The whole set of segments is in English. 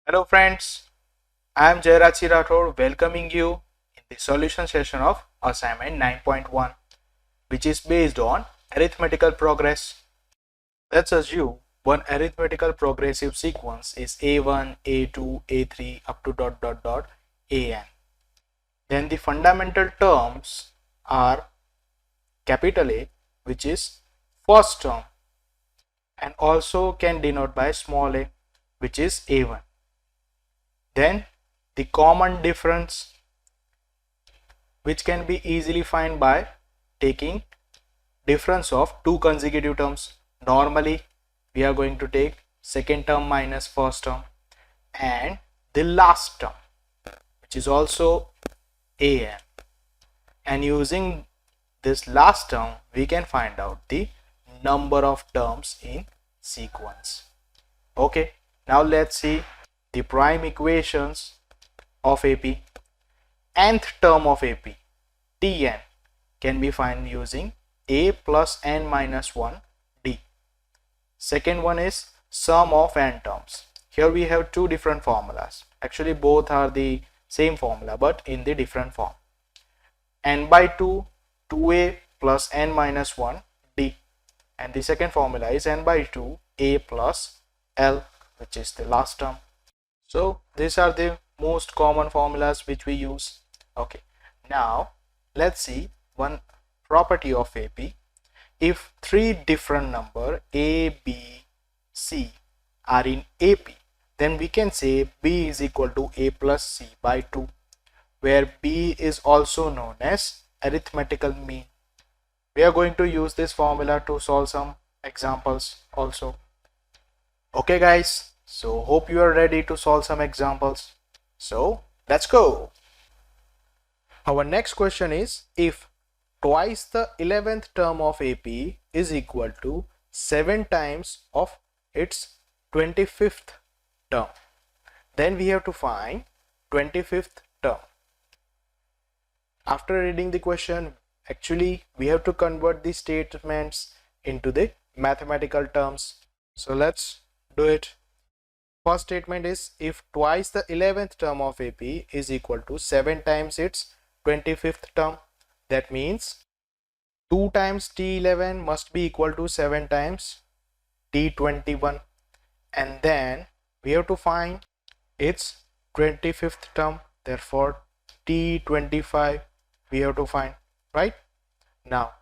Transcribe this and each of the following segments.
Hello friends, I am Jayarachi Rathod welcoming you in the solution session of assignment 9.1 which is based on arithmetical progress. Let's assume one arithmetical progressive sequence is A1, A2, A3 up to AN. Then the fundamental terms are capital A, which is first term, and also can denote by small a, which is A1. Then the common difference, which can be easily found by taking difference of two consecutive terms. Normally we are going to take second term minus first term and the last term, which is also an, and using this last term we can find out the number of terms in sequence. Okay, now let's see the prime equations of AP. Nth term of AP, Tn, can be found using a plus n minus 1 d. Second one is sum of n terms. Here we have two different formulas. Actually both are the same formula but in the different form. N by 2, 2a plus n minus 1 d, and the second formula is n by 2 a plus l, which is the last term. So these are the most common formulas which we use. Okay, now let's see one property of AP. If three different number A, B, C are in AP, then we can say B is equal to A plus C by 2, where B is also known as arithmetical mean. We are going to use this formula to solve some examples also. Okay guys, so hope you are ready to solve some examples. So let's go. Our next question is, if twice the 11th term of AP is equal to 7 times of its 25th term, then we have to find 25th term. After reading the question, actually we have to convert the statements into the mathematical terms. So let's do it. First statement is, if twice the 11th term of AP is equal to 7 times its 25th term, that means 2 times T11 must be equal to 7 times T21, and then we have to find its 25th term. Therefore T25 we have to find, right? Now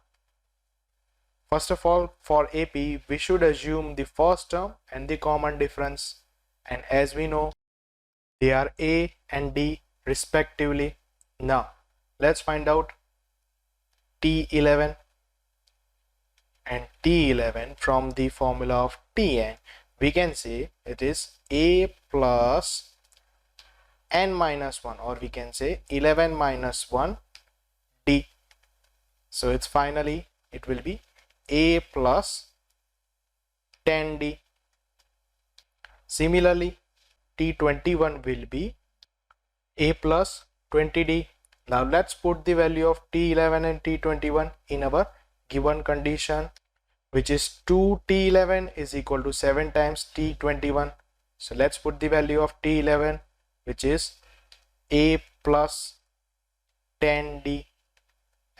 first of all, for AP we should assume the first term and the common difference, and as we know they are A and D respectively. Now let's find out T11, and T11 from the formula of Tn we can say it is A plus n minus 1, or we can say 11 minus 1 d. So it's finally it will be A plus 10d. Similarly T21 will be A plus 20d. Now let's put the value of T11 and T21 in our given condition, which is 2T11 is equal to 7 times T21. So let's put the value of T11, which is A plus 10d,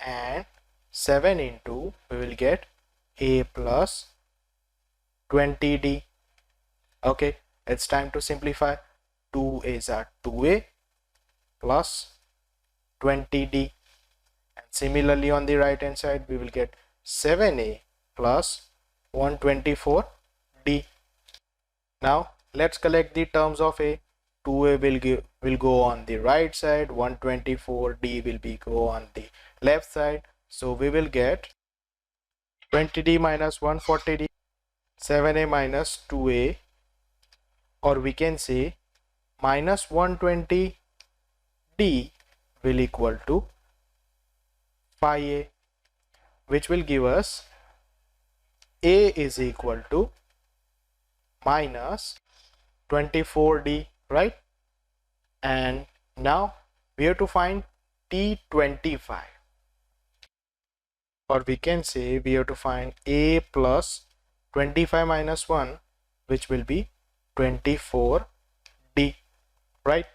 and 7 into we will get A plus 20d. Okay, it's time to simplify. 2 A's are 2A plus 20d, and similarly on the right hand side we will get 7A plus 124d. Now let's collect the terms of A. 2A will go on the right side, 124d will go on the left side. So we will get 20d minus 140d, 7A minus 2A, or we can say minus 120d will equal to 5A, which will give us A is equal to minus 24d, right? And now we have to find T25, or we can say we have to find A plus 25 minus 1, which will be 24d. D, right?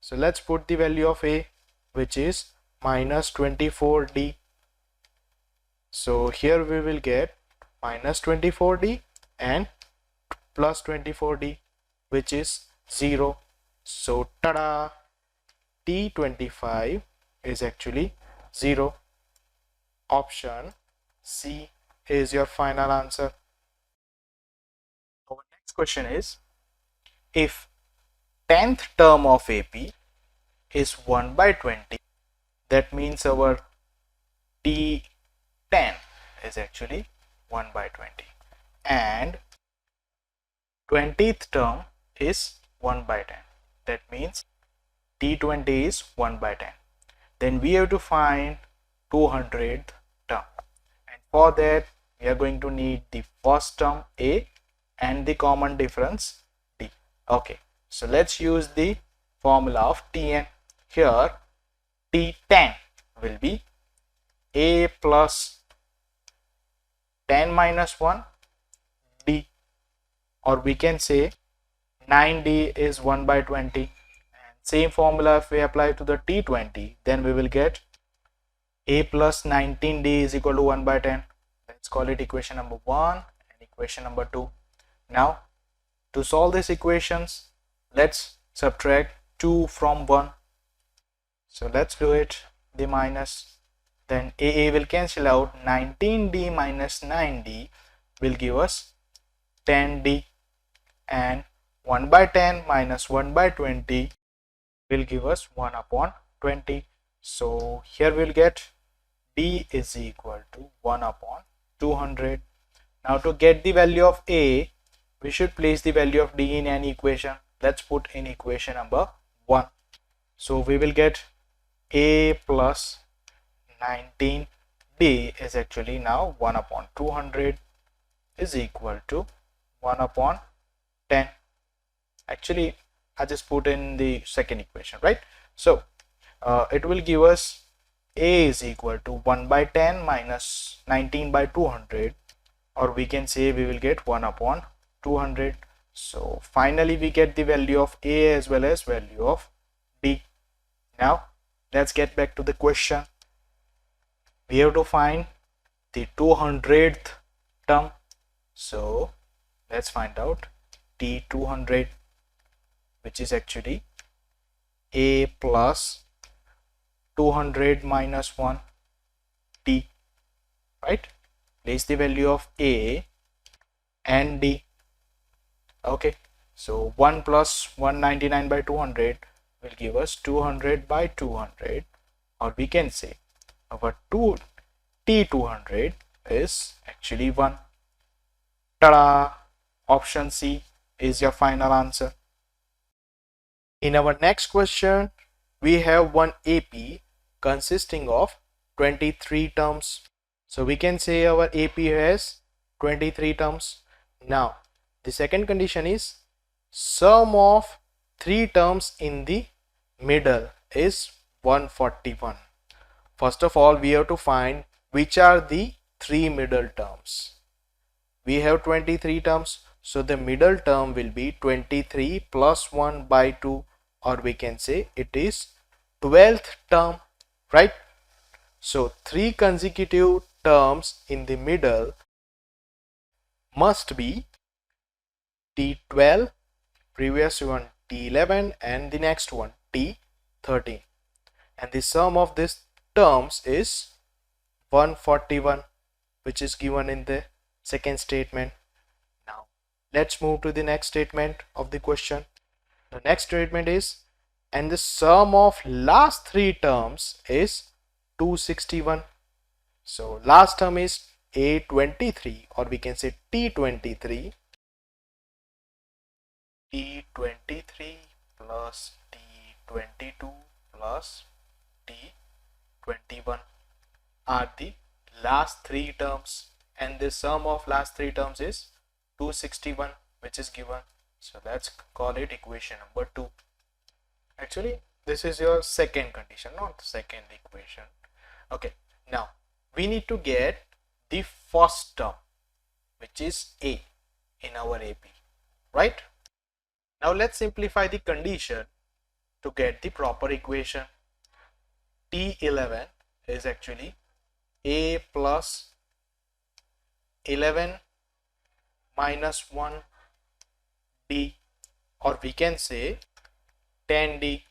So let's put the value of A, which is minus 24D. So here we will get minus 24D and plus 24D, which is 0. So tada, T25 is actually 0. Option C is your final answer. Our next question is, if 10th term of AP is 1 by 20, that means our T10 is actually 1 by 20, and 20th term is 1 by 10. That means T20 is 1 by 10. Then we have to find 200th term, and for that we are going to need the first term A and the common difference D. Okay, so let's use the formula of Tn. Here T10 will be A plus 10 minus 1 D, or we can say 9D is 1 by 20. And same formula if we apply to the T20, then we will get A plus 19D is equal to 1 by 10. Let's call it equation number 1 and equation number 2. Now to solve these equations, let's subtract 2 from 1. So let's do it. The minus, then AA will cancel out. 19D minus 9D will give us 10D, and 1 by 10 minus 1 by 20 will give us 1 upon 20. So here we'll get D is equal to 1 upon 200. Now to get the value of A, we should place the value of D in an equation. Let's put in equation number 1. So we will get A plus 19D is actually now 1 upon 200 is equal to 1 upon 10. Actually I just put in the second equation, right? So it will give us A is equal to 1 by 10 minus 19 by 200, or we can say we will get 1 upon 200. So finally we get the value of A as well as value of D. Now let's get back to the question. We have to find the 200th term. So let's find out T200, which is actually A plus 200 minus 1 D, right? Place the value of A and D. Okay, so 1 plus 199 by 200 will give us 200 by 200, or we can say our T200 is actually 1. Tada! Option C is your final answer. In our next question, we have one AP consisting of 23 terms. So we can say our AP has 23 terms. Now the second condition is sum of 3 terms in the middle is 141. First of all, we have to find which are the 3 middle terms. We have 23 terms, so the middle term will be 23 plus 1 by 2, or we can say it is 12th term, right? So 3 consecutive terms in the middle must be T12, previous one T11, and the next one T13, and the sum of these terms is 141, which is given in the second statement. Now let's move to the next statement of the question. The next statement is, and the sum of last 3 terms is 261. So last term is A23, or we can say T23. T23 plus T22 plus T21 are the last 3 terms, and the sum of last 3 terms is 261, which is given. So let's call it equation number 2. Actually this is your second condition, not the second equation. Okay, now we need to get the first term, which is A in our AP, right? Now let's simplify the condition to get the proper equation. T11 is actually a plus 11 minus 1 d, or we can say 10d.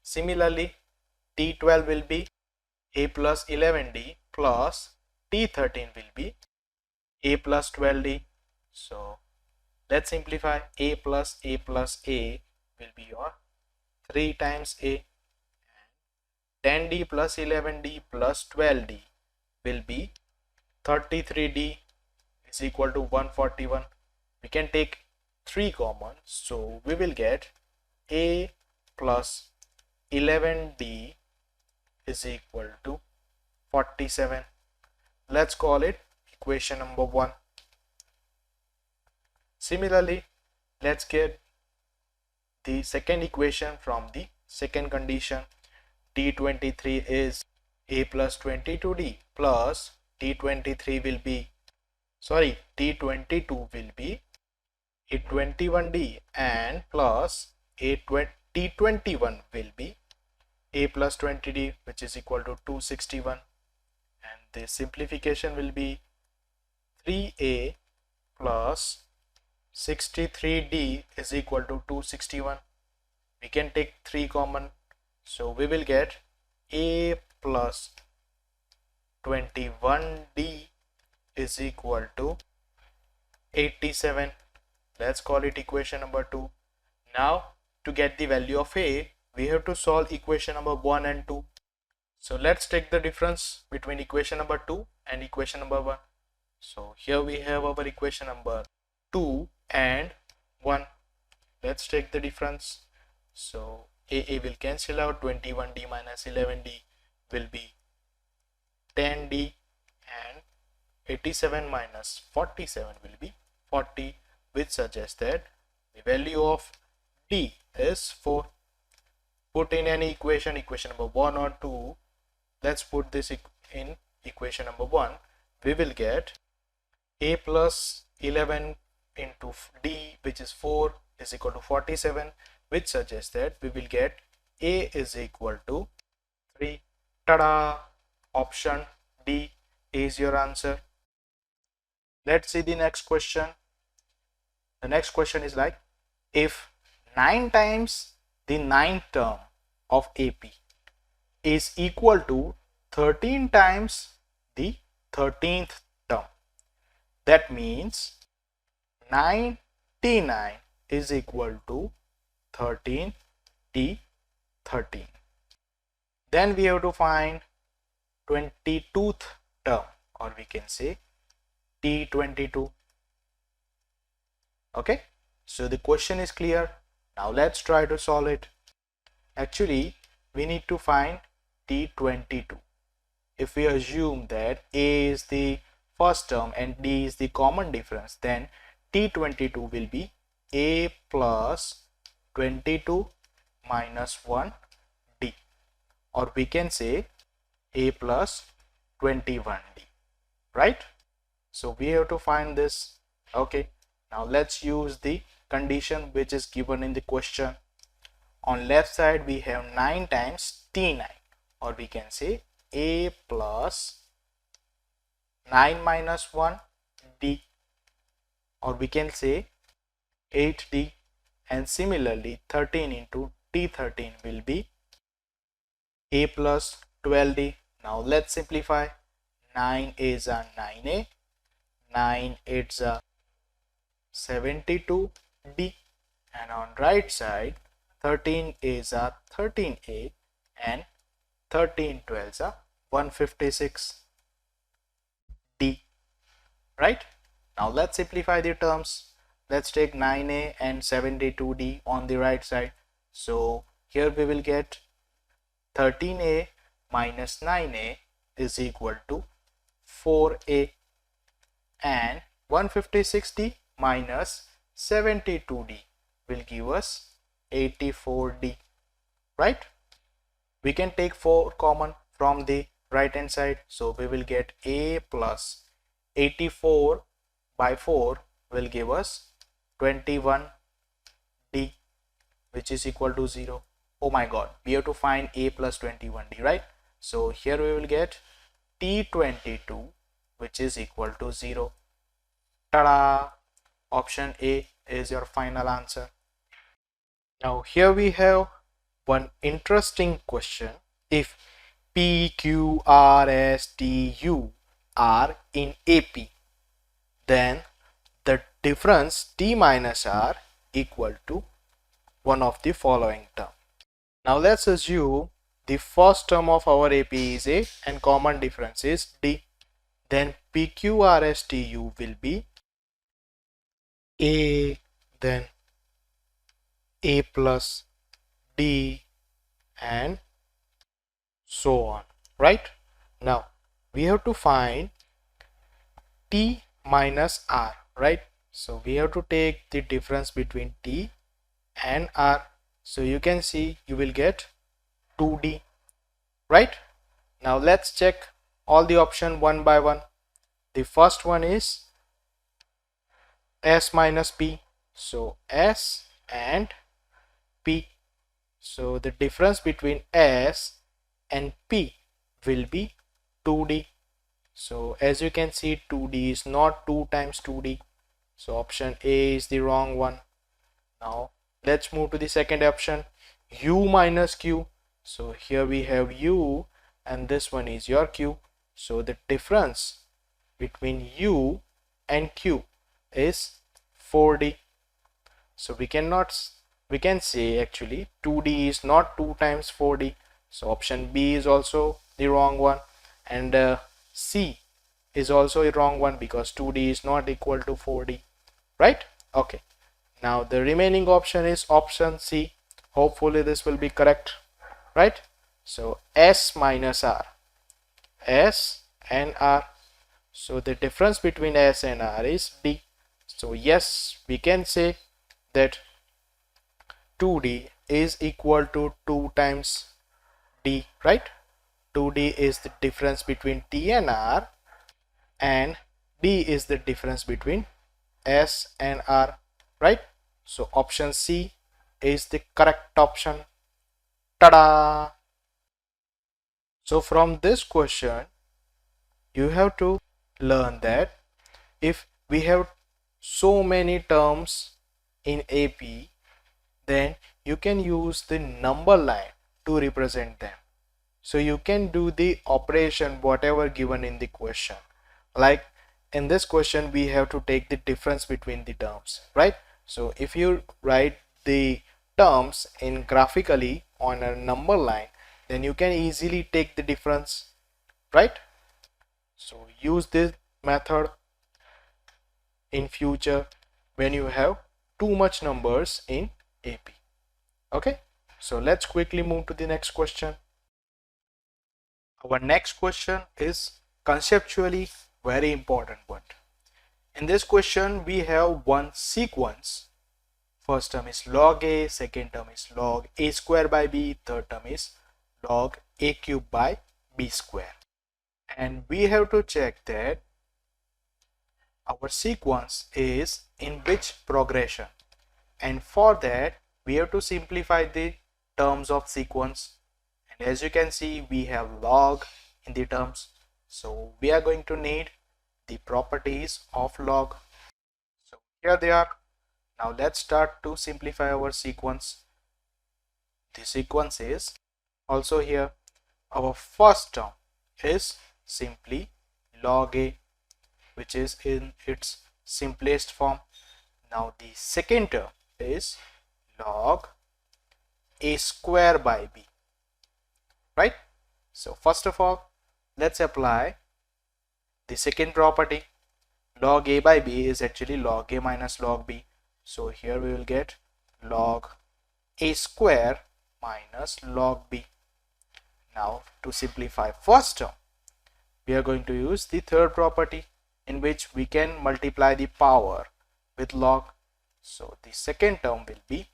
Similarly, T12 will be a plus 11d plus T13 will be a plus 12d. So let's simplify. A plus a plus a will be your 3 times a, 10d plus 11d plus 12d will be 33d is equal to 141. We can take 3 common, so we will get a plus 11d is equal to 47. Let's call it equation number 1. Similarly, let's get the second equation from the second condition. T23 is a plus 22d plus T22 will be a 21d and plus a T21 will be a plus 20d, which is equal to 261, and the simplification will be 3a plus 63d is equal to 261. We can take 3 common, so we will get a plus 21d is equal to 87. Let's call it equation number 2. Now to get the value of a, we have to solve equation number 1 and 2. So let's take the difference between equation number 2 and equation number 1. So here we have our equation number 2 and 1. Let's take the difference. So a will cancel out, 21d minus 11d will be 10d, and 87 minus 47 will be 40, which suggests that the value of d is 4. Put in any equation number 1 or 2. Let's put this in equation number 1. We will get a plus 11 into d, which is 4, is equal to 47, which suggests that we will get a is equal to 3. Tada! Option D is your answer. Let's see the next question. The next question is like, if 9 times the 9th term of AP is equal to 13 times the 13th term, that means 99 is equal to 13 T13. Then we have to find 22th term, or we can say T22. Okay, so the question is clear. Now let's try to solve it. Actually, we need to find T22. If we assume that A is the first term and D is the common difference, then T22 will be A plus 22 minus 1 D, or we can say A plus 21 D, right? So we have to find this. Okay, now let's use the condition which is given in the question. On left side we have 9 times T9, or we can say A plus 9 minus 1 D, or we can say 8D, and similarly 13 into T13 will be A plus 12D. Now let's simplify. 9 is a 9A, 9 it's a 72D, and on right side 13 is a 13A and 13 12s are 156D, right? Now let's simplify the terms. Let's take 9A and 72D on the right side. So here we will get 13A minus 9A is equal to 4A, and 156D minus 72D will give us 84D, right? We can take 4 common from the right hand side, so we will get A plus 84 by 4 will give us 21D. which is equal to 0. Oh my god, we have to find a plus 21d, right? So here we will get t22, which is equal to 0. Ta-da! Option A is your final answer. Now here we have one interesting question. If P, Q, R, S, T, U are in AP, then the difference T minus R equal to one of the following term. Now let's assume the first term of our AP is A and common difference is D. Then PQRSTU will be A, then A plus D and so on, right? Now we have to find T minus R, right? So we have to take the difference between T and R. So you can see you will get 2D, right? Now let's check all the option one by one. The first one is S minus P. So S and P. So the difference between S and P will be 2D. So as you can see, 2D is not 2 times 2D. So option A is the wrong one. Now let's move to the second option, U minus Q. So here we have U and this one is your Q. So the difference between U and Q is 4D. So we can say actually 2D is not 2 times 4D. So option B is also the wrong one, and C is also a wrong one because 2D is not equal to 4D, right? Okay, now the remaining option is option C. Hopefully this will be correct, right? So S minus R, S and R. So the difference between S and R is D. So yes, we can say that 2D is equal to 2 times D, right? 2D is the difference between T and R, and D is the difference between S and R, right? So option C is the correct option. Ta-da! So from this question, you have to learn that if we have so many terms in AP, then you can use the number line to represent them. So you can do the operation whatever given in the question. Like in this question, we have to take the difference between the terms, right? So if you write the terms in graphically on a number line, then you can easily take the difference, right? So use this method in future when you have too much numbers in AP. Okay, so let's quickly move to the next question. Our next question is conceptually very important one. In this question, we have one sequence. First term is log A, second term is log A square by B, third term is log A cube by B square. And we have to check that our sequence is in which progression. And for that, we have to simplify the terms of sequence. And as you can see, we have log in the terms. So we are going to need the properties of log. So here they are. Now let's start to simplify our sequence. The sequence is also here. Our first term is simply log A, which is in its simplest form. Now the second term is log A square by B, right? So first of all, let's apply the second property. Log A by B is actually log A minus log B. So here we will get log A square minus log B. Now to simplify first term, we are going to use the third property in which we can multiply the power with log. So the second term will be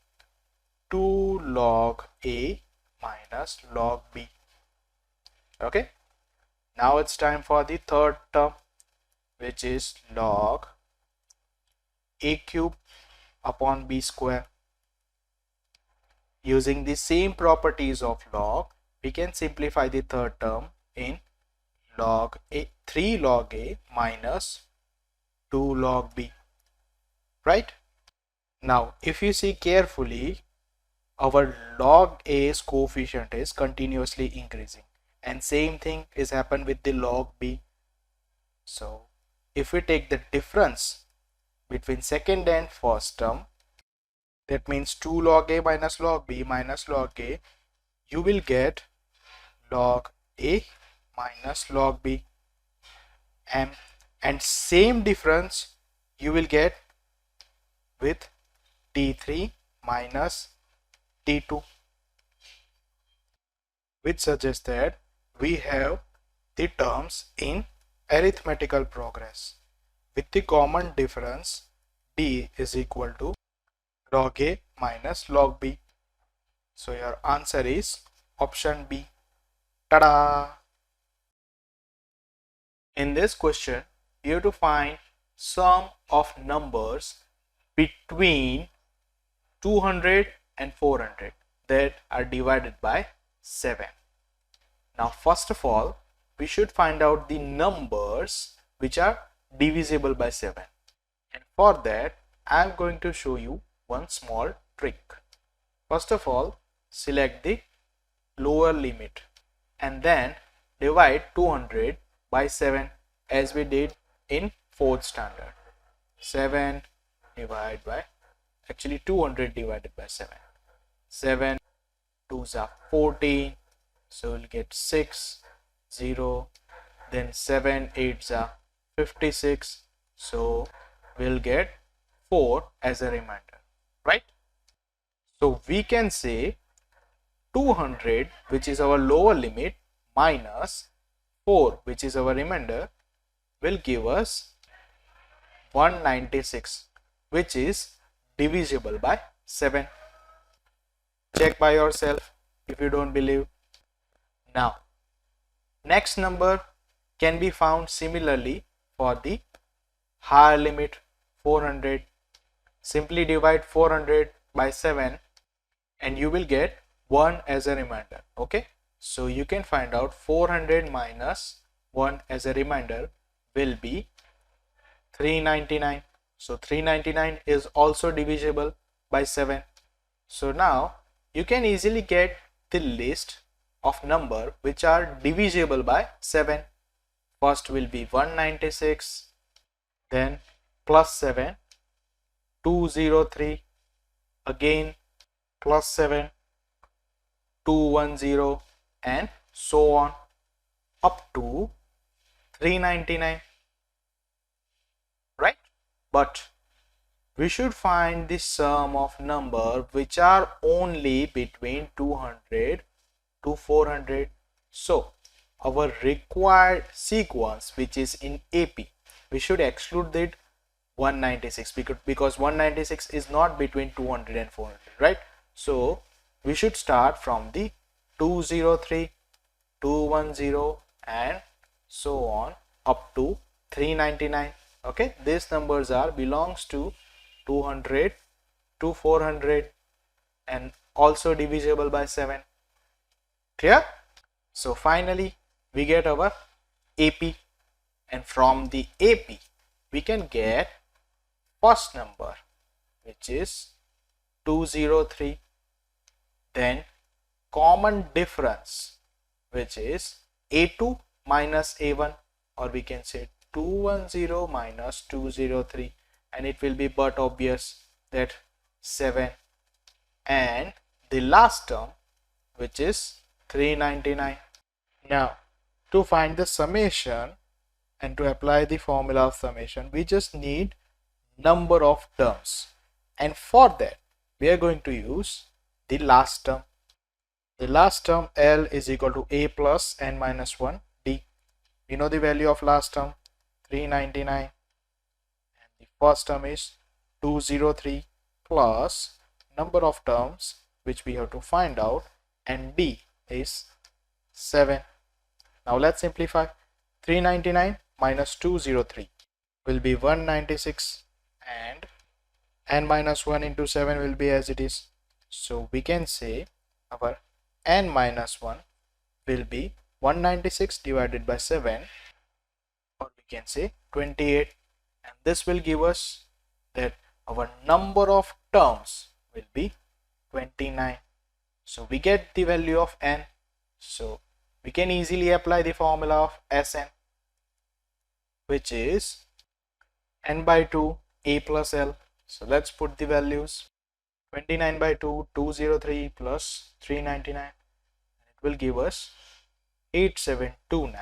2 log A minus log B. Okay, now it's time for the third term, which is log A cube upon B square. Using the same properties of log, we can simplify the third term in log a 3 log a minus 2 log b, right? Now if you see carefully, our log a's coefficient is continuously increasing, and same thing is happened with the log b. So if we take the difference between second and first term, that means 2 log a minus log b minus log a, you will get log a minus log b, and same difference you will get with t3 minus t2, which suggests that we have the terms in arithmetical progress with the common difference d is equal to log a minus log b. So your answer is option B. Ta-da! In this question, you have to find sum of numbers between 200 and 400 that are divided by 7. Now first of all, we should find out the numbers which are divisible by 7, and for that I am going to show you one small trick. First of all, select the lower limit and then divide 200 by 7 as we did in 4th standard. 7 divided by, actually 200 divided by 7. 7 2s are 14, so we'll get 6, 0, then 7 8s are 56, so we'll get 4 as a remainder, right? So we can say 200, which is our lower limit, minus 4, which is our remainder, will give us 196, which is divisible by 7. Check by yourself if you don't believe. Now next number can be found similarly for the higher limit, 400. Simply divide 400 by 7 and you will get 1 as a remainder. Okay, so you can find out 400 minus 1 as a remainder will be 399. So 399 is also divisible by 7. So now you can easily get the list of number which are divisible by 7. First will be 196, then plus 7, 203, again plus 7, 210, and so on up to 399, right? But we should find the sum of number which are only between 200 to 400. So our required sequence, which is in AP, we should exclude that 196 because 196 is not between 200 and 400, right? So we should start from the 203, 210, and so on up to 399. Okay, these numbers are belongs to 200 to 400 and also divisible by 7. Clear? So finally we get our AP, and from the AP we can get first number, which is 203, then common difference, which is A2 minus A1, or we can say 210 minus 203, and it will be but obvious that 7, and the last term, which is 399. Now to find the summation and to apply the formula of summation, we just need number of terms, and for that we are going to use the last term. The last term L is equal to A plus n minus 1 D. We know the value of last term 399, and the first term is 203 plus number of terms which we have to find out, and D is 7. Now let's simplify. 399 minus 203 will be 196, and n minus 1 into 7 will be as it is. So we can say our n minus 1 will be 196 divided by 7, or we can say 28, and this will give us that our number of terms will be 29. So we get the value of n. So we can easily apply the formula of Sn, which is n by 2 a plus l. So let's put the values. 29 by 2, 203 plus 399. It will give us 8729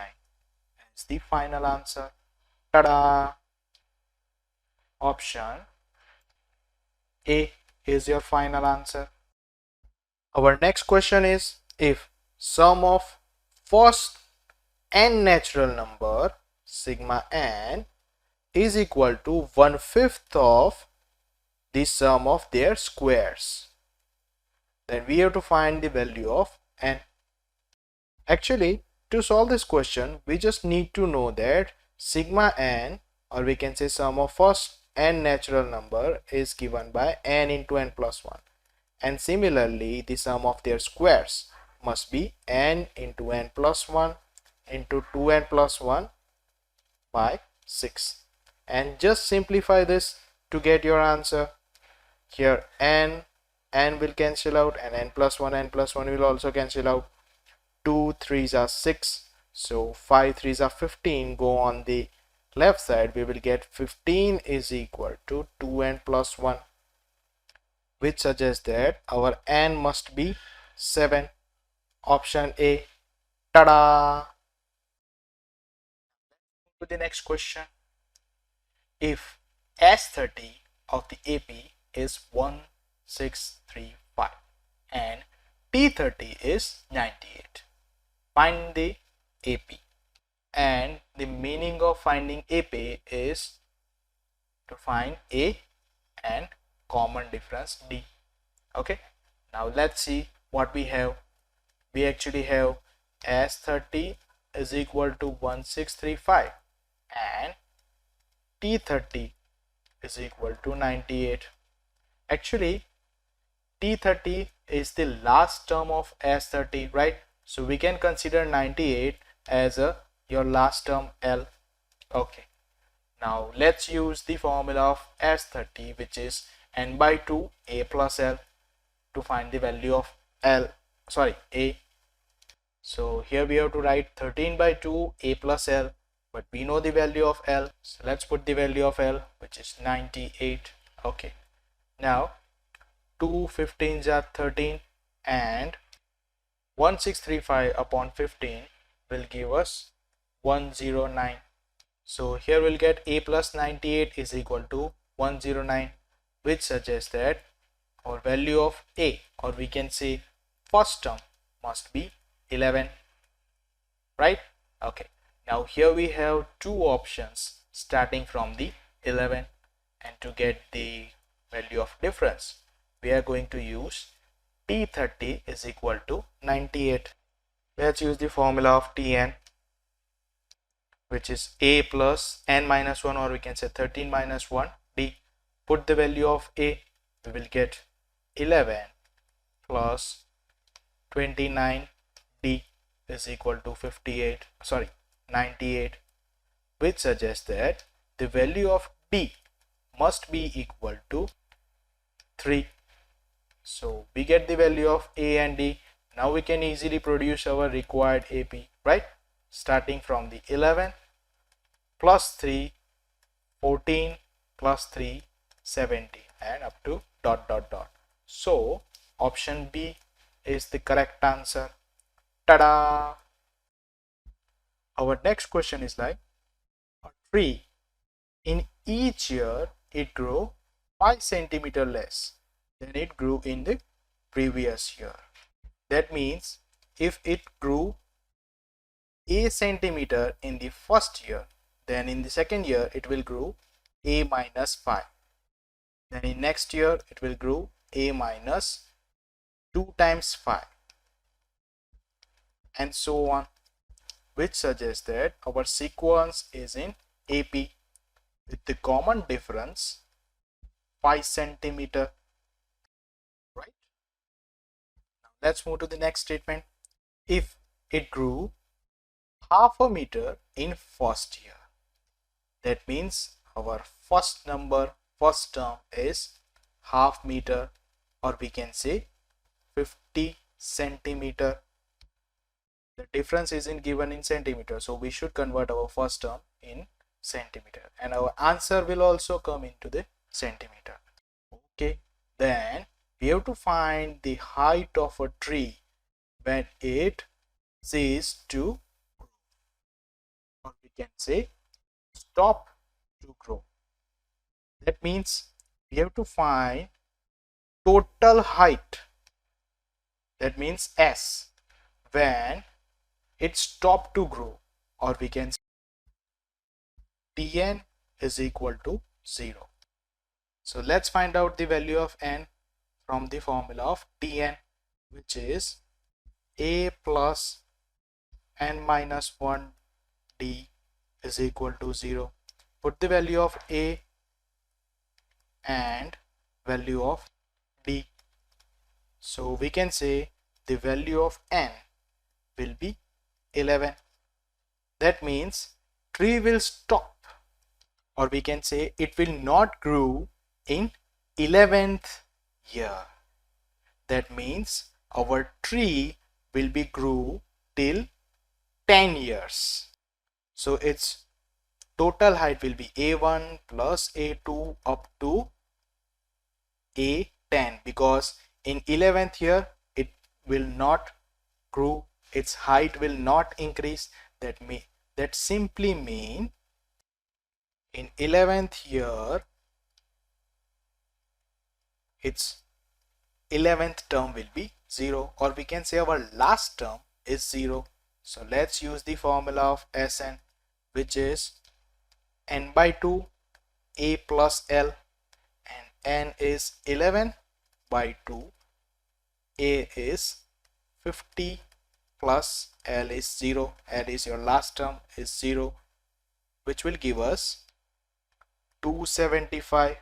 as the final answer. Tada! Option A is your final answer. Our next question is, if sum of first n natural number sigma n is equal to 1/5 of the sum of their squares, then we have to find the value of n. Actually, to solve this question, we just need to know that sigma n, or we can say sum of first n natural number, is given by n into n plus 1, and similarly the sum of their squares must be n into n plus 1 into 2n plus 1 by 6, and just simplify this to get your answer. Here n will cancel out, and n plus 1 will also cancel out. 2 3s are 6, so 5 3s are 15. Go on the left side, we will get 15 is equal to 2n plus 1, which suggests that our n must be 7. Option A. Tada! To the next question. If S30 of the AP is 1635 and T30 is 98, find the AP. And the meaning of finding AP is to find A and common difference D. Okay, now let's see what we have. We actually have S30 is equal to 1635 and T30 is equal to 98. Actually, T30 is the last term of S30, right? So we can consider 98 as your last term L. Okay, now let's use the formula of S30, which is n by 2 a plus l, to find the value of A. So here we have to write 13 by 2 a plus l, but we know the value of L, so let's put the value of L, which is 98. Okay, now 2 15s are 13, and 1635 upon 15 will give us 109. So here we'll get a plus 98 is equal to 109, which suggests that our value of A, or we can say first term, must be 11, right? Okay, now here we have two options starting from the 11, and to get the value of difference, we are going to use T30 is equal to 98. Let's use the formula of Tn, which is A plus n minus 1, or we can say 13 minus 1 D. Put the value of A, we will get 11 plus 29 D is equal to 98, which suggests that the value of D must be equal to 3. So we get the value of A and D. Now we can easily produce our required AP, right? Starting from the 11 plus 3 14 plus 3 17, and up to ... So option B is the correct answer. Tada! Our next question is like, a tree, in each year it grew 5 centimeter less than it grew in the previous year. That means if it grew a centimeter in the first year, then in the second year it will grow a minus 5. Then in next year it will grow a minus 2 times 5, and so on, which suggests that our sequence is in AP with the common difference 5 centimeter, right? let's move to the next statement. If it grew half a meter in first year, that means our first term is half meter, or we can say 50 centimeter. The difference isn't given in centimeter, so we should convert our first term in centimeter, and our answer will also come into the centimeter. Okay, then we have to find the height of a tree when it ceases to grow, or we can say stop to grow. That means we have to find total height, that means S, when it stopped to grow, or we can say Tn is equal to 0. So let's find out the value of n from the formula of Tn, which is a plus n minus 1 d is equal to 0. Put the value of a and value of d. So we can say the value of n will be 11. That means tree will stop, or we can say it will not grow in 11th year. That means our tree will be grew till 10 years. So its total height will be a1 plus a2 up to a10, because in 11th year it will not grow, its height will not increase. That simply mean in 11th year its 11th term will be 0, or we can say our last term is 0. So let's use the formula of Sn, which is n by 2 a plus l, and n is 11 by 2, a is 50 plus l is 0, l is your last term is 0, which will give us 275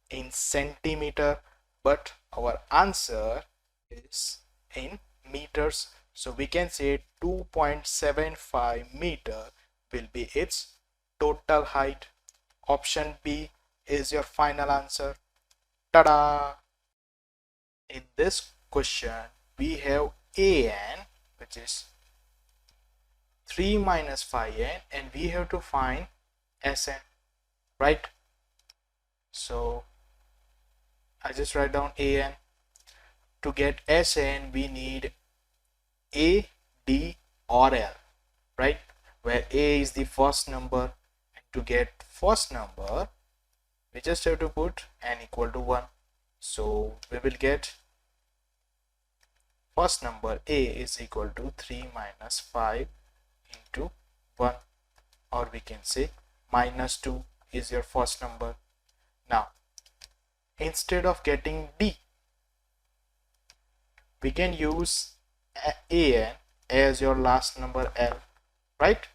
in centimeter, but our answer is in meters. So we can say 2.75 meter will be its total height. Option B is your final answer. Tada! In this question we have an, which is 3 minus 5n, and we have to find Sn, right? So I just write down an. To get Sn we need a, d or l, right, where a is the first number, and to get first number we just have to put n equal to 1. So we will get first number a is equal to 3 minus 5 into 1, or we can say minus 2 is your first number. Now instead of getting d, we can use an as your last number l, right?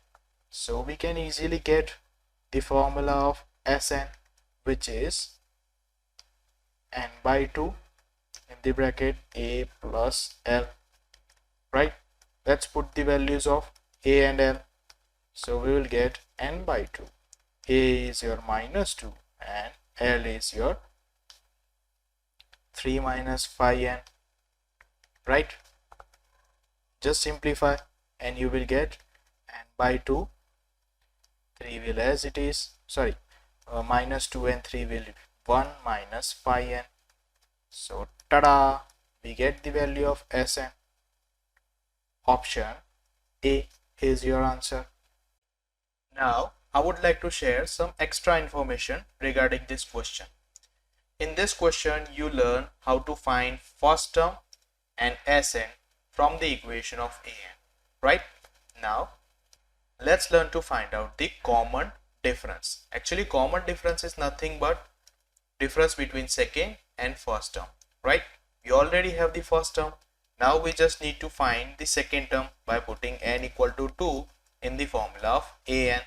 So we can easily get the formula of Sn, which is n by 2 in the bracket a plus l, right? Let's put the values of a and l. So we will get n by 2, a is your minus 2 and l is your 3 minus 5n, right? Just simplify and you will get n by 2, 3 will as it is, sorry, minus 2 and 3 will 1 minus 5n. So tada, we get the value of Sn. Option A is your answer. Now I would like to share some extra information regarding this question. In this question you learn how to find first term and Sn from the equation of an, right? Now let's learn to find out the common difference. Actually common difference is nothing but difference between second and first term, right? We already have the first term. Now we just need to find the second term by putting n equal to 2 in the formula of an.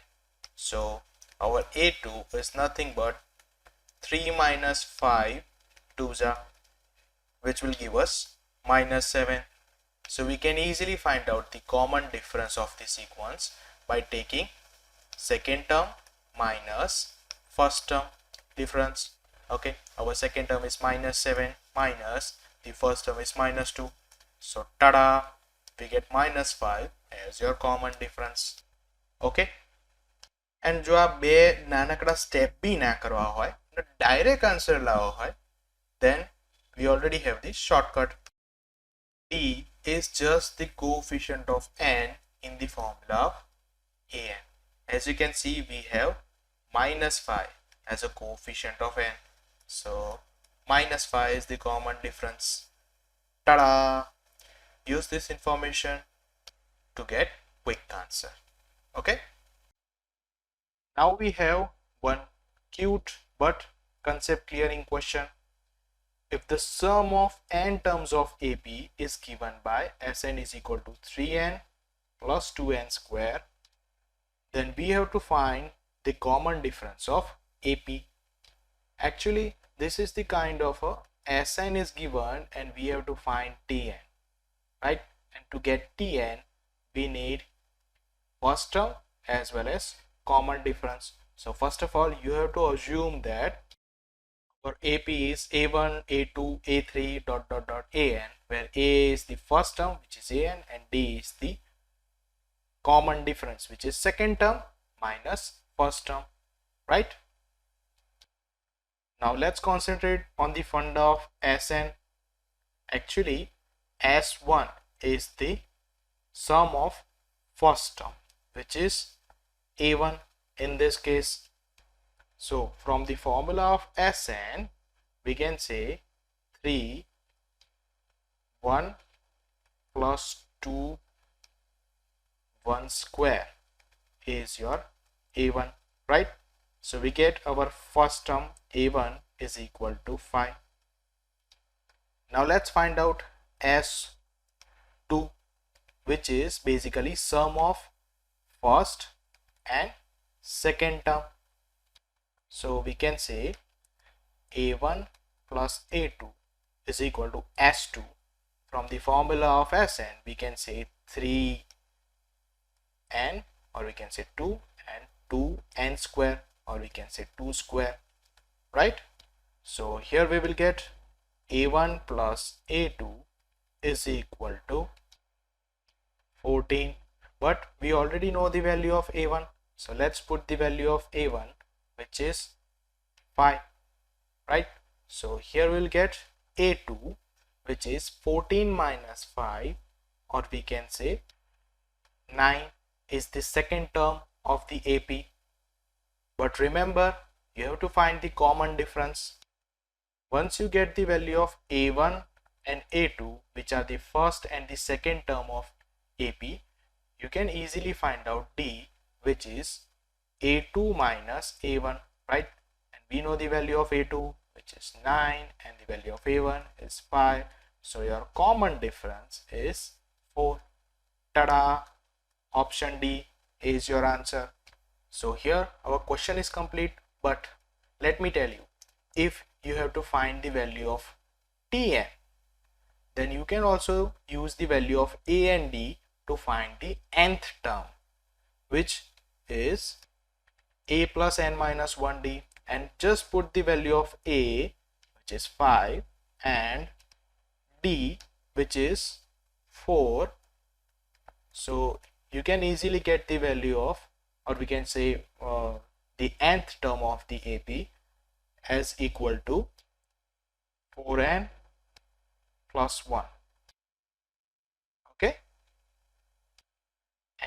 So our a2 is nothing but 3 minus 5 2s, which will give us minus 7. So we can easily find out the common difference of the sequence by taking second term minus first term difference. Okay, our second term is minus 7 minus the first term is minus 2. So tada, we get minus 5 as your common difference. Okay, and જો આ બે નાનકડા step બી ના કરવા હોય અને direct answer લાવવો હોય, then we already have the shortcut. D is just the coefficient of n in the formula of an. As you can see, we have minus 5 as a coefficient of n. So minus 5 is the common difference. Tada! Use this information to get quick answer. Okay. Now we have one cute but concept clearing question. If the sum of n terms of AP is given by Sn is equal to 3n plus 2n square, then we have to find the common difference of AP. Actually, this is the kind of a Sn is given and we have to find Tn, right? And to get Tn, we need first term as well as common difference. So first of all, you have to assume that our AP is A1, A2, A3 dot dot dot An, where A is the first term which is An and D is the common difference which is second term minus first term, right? Now let's concentrate on the funda of Sn. Actually, S1 is the sum of first term which is A1 in this case. So from the formula of Sn, we can say 3 1 plus 2 1 square is your A1, right? So we get our first term A1 is equal to 5. Now let's find out S2, which is basically sum of first and second term. So we can say A1 plus A2 is equal to S2. From the formula of Sn, we can say 3n, or we can say 2 and 2n square, or we can say 2 square, right? So here we will get A1 plus A2 is equal to 14, but we already know the value of A1. So let's put the value of A1, which is 5, right? So here we'll get A2, which is 14 minus 5, or we can say 9 is the second term of the AP. But remember, you have to find the common difference. Once you get the value of A1 and A2, which are the first and the second term of AP, you can easily find out D, which is A2 minus A1, right? And we know the value of A2, which is 9, and the value of A1 is 5. So your common difference is 4. Tada! Option D is your answer. So here our question is complete, but let me tell you, if you have to find the value of Tn, then you can also use the value of A and D to find the nth term, which is A plus n minus 1D, and just put the value of A, which is 5, and D, which is 4. So you can easily get the value of, or we can say the nth term of the AP as equal to 4n plus 1. Okay,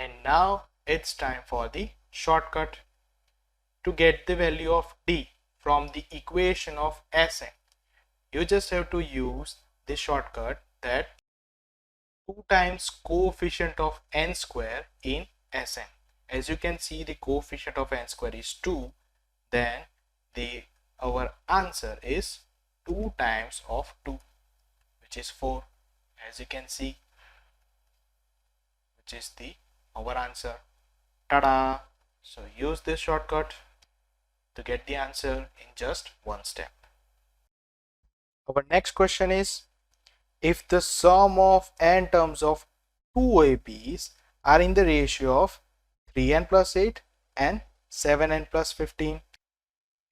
and now it's time for the shortcut. To get the value of D from the equation of Sn, you just have to use the shortcut that 2 times coefficient of n square in Sn. As you can see, the coefficient of n square is 2, then our answer is 2 times of 2, which is 4, as you can see, which is our answer. Tada! So use this shortcut to get the answer in just one step. Our next question is, if the sum of n terms of two APs are in the ratio of 3n plus 8 and 7n plus 15.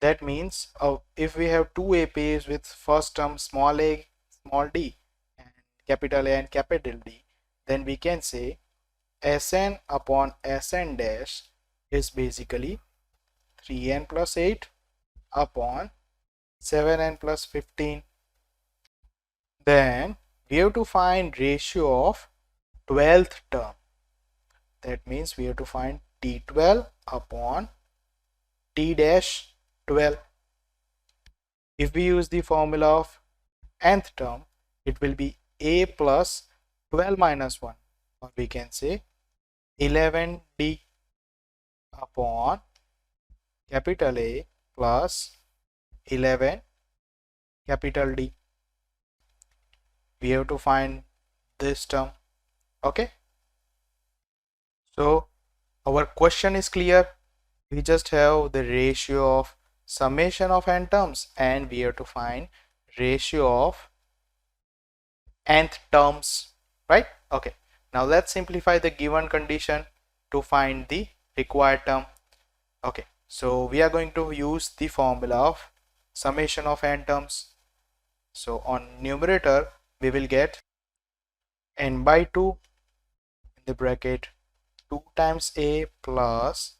That means if we have two APs with first term small a, small d, and capital A and capital D, then we can say Sn upon Sn dash is basically 3n plus 8 upon 7n plus 15. Then we have to find ratio of 12th term. That means we have to find T12 upon T dash 12. If we use the formula of nth term, it will be A plus 12 minus 1, or we can say 11D upon capital A plus 11 capital D. We have to find this term. Okay, so our question is clear. We just have the ratio of summation of n terms and we have to find ratio of nth terms, right? Okay, now let's simplify the given condition to find the required term. Okay, so we are going to use the formula of summation of n terms. So on numerator we will get n by 2 in the bracket 2 times a plus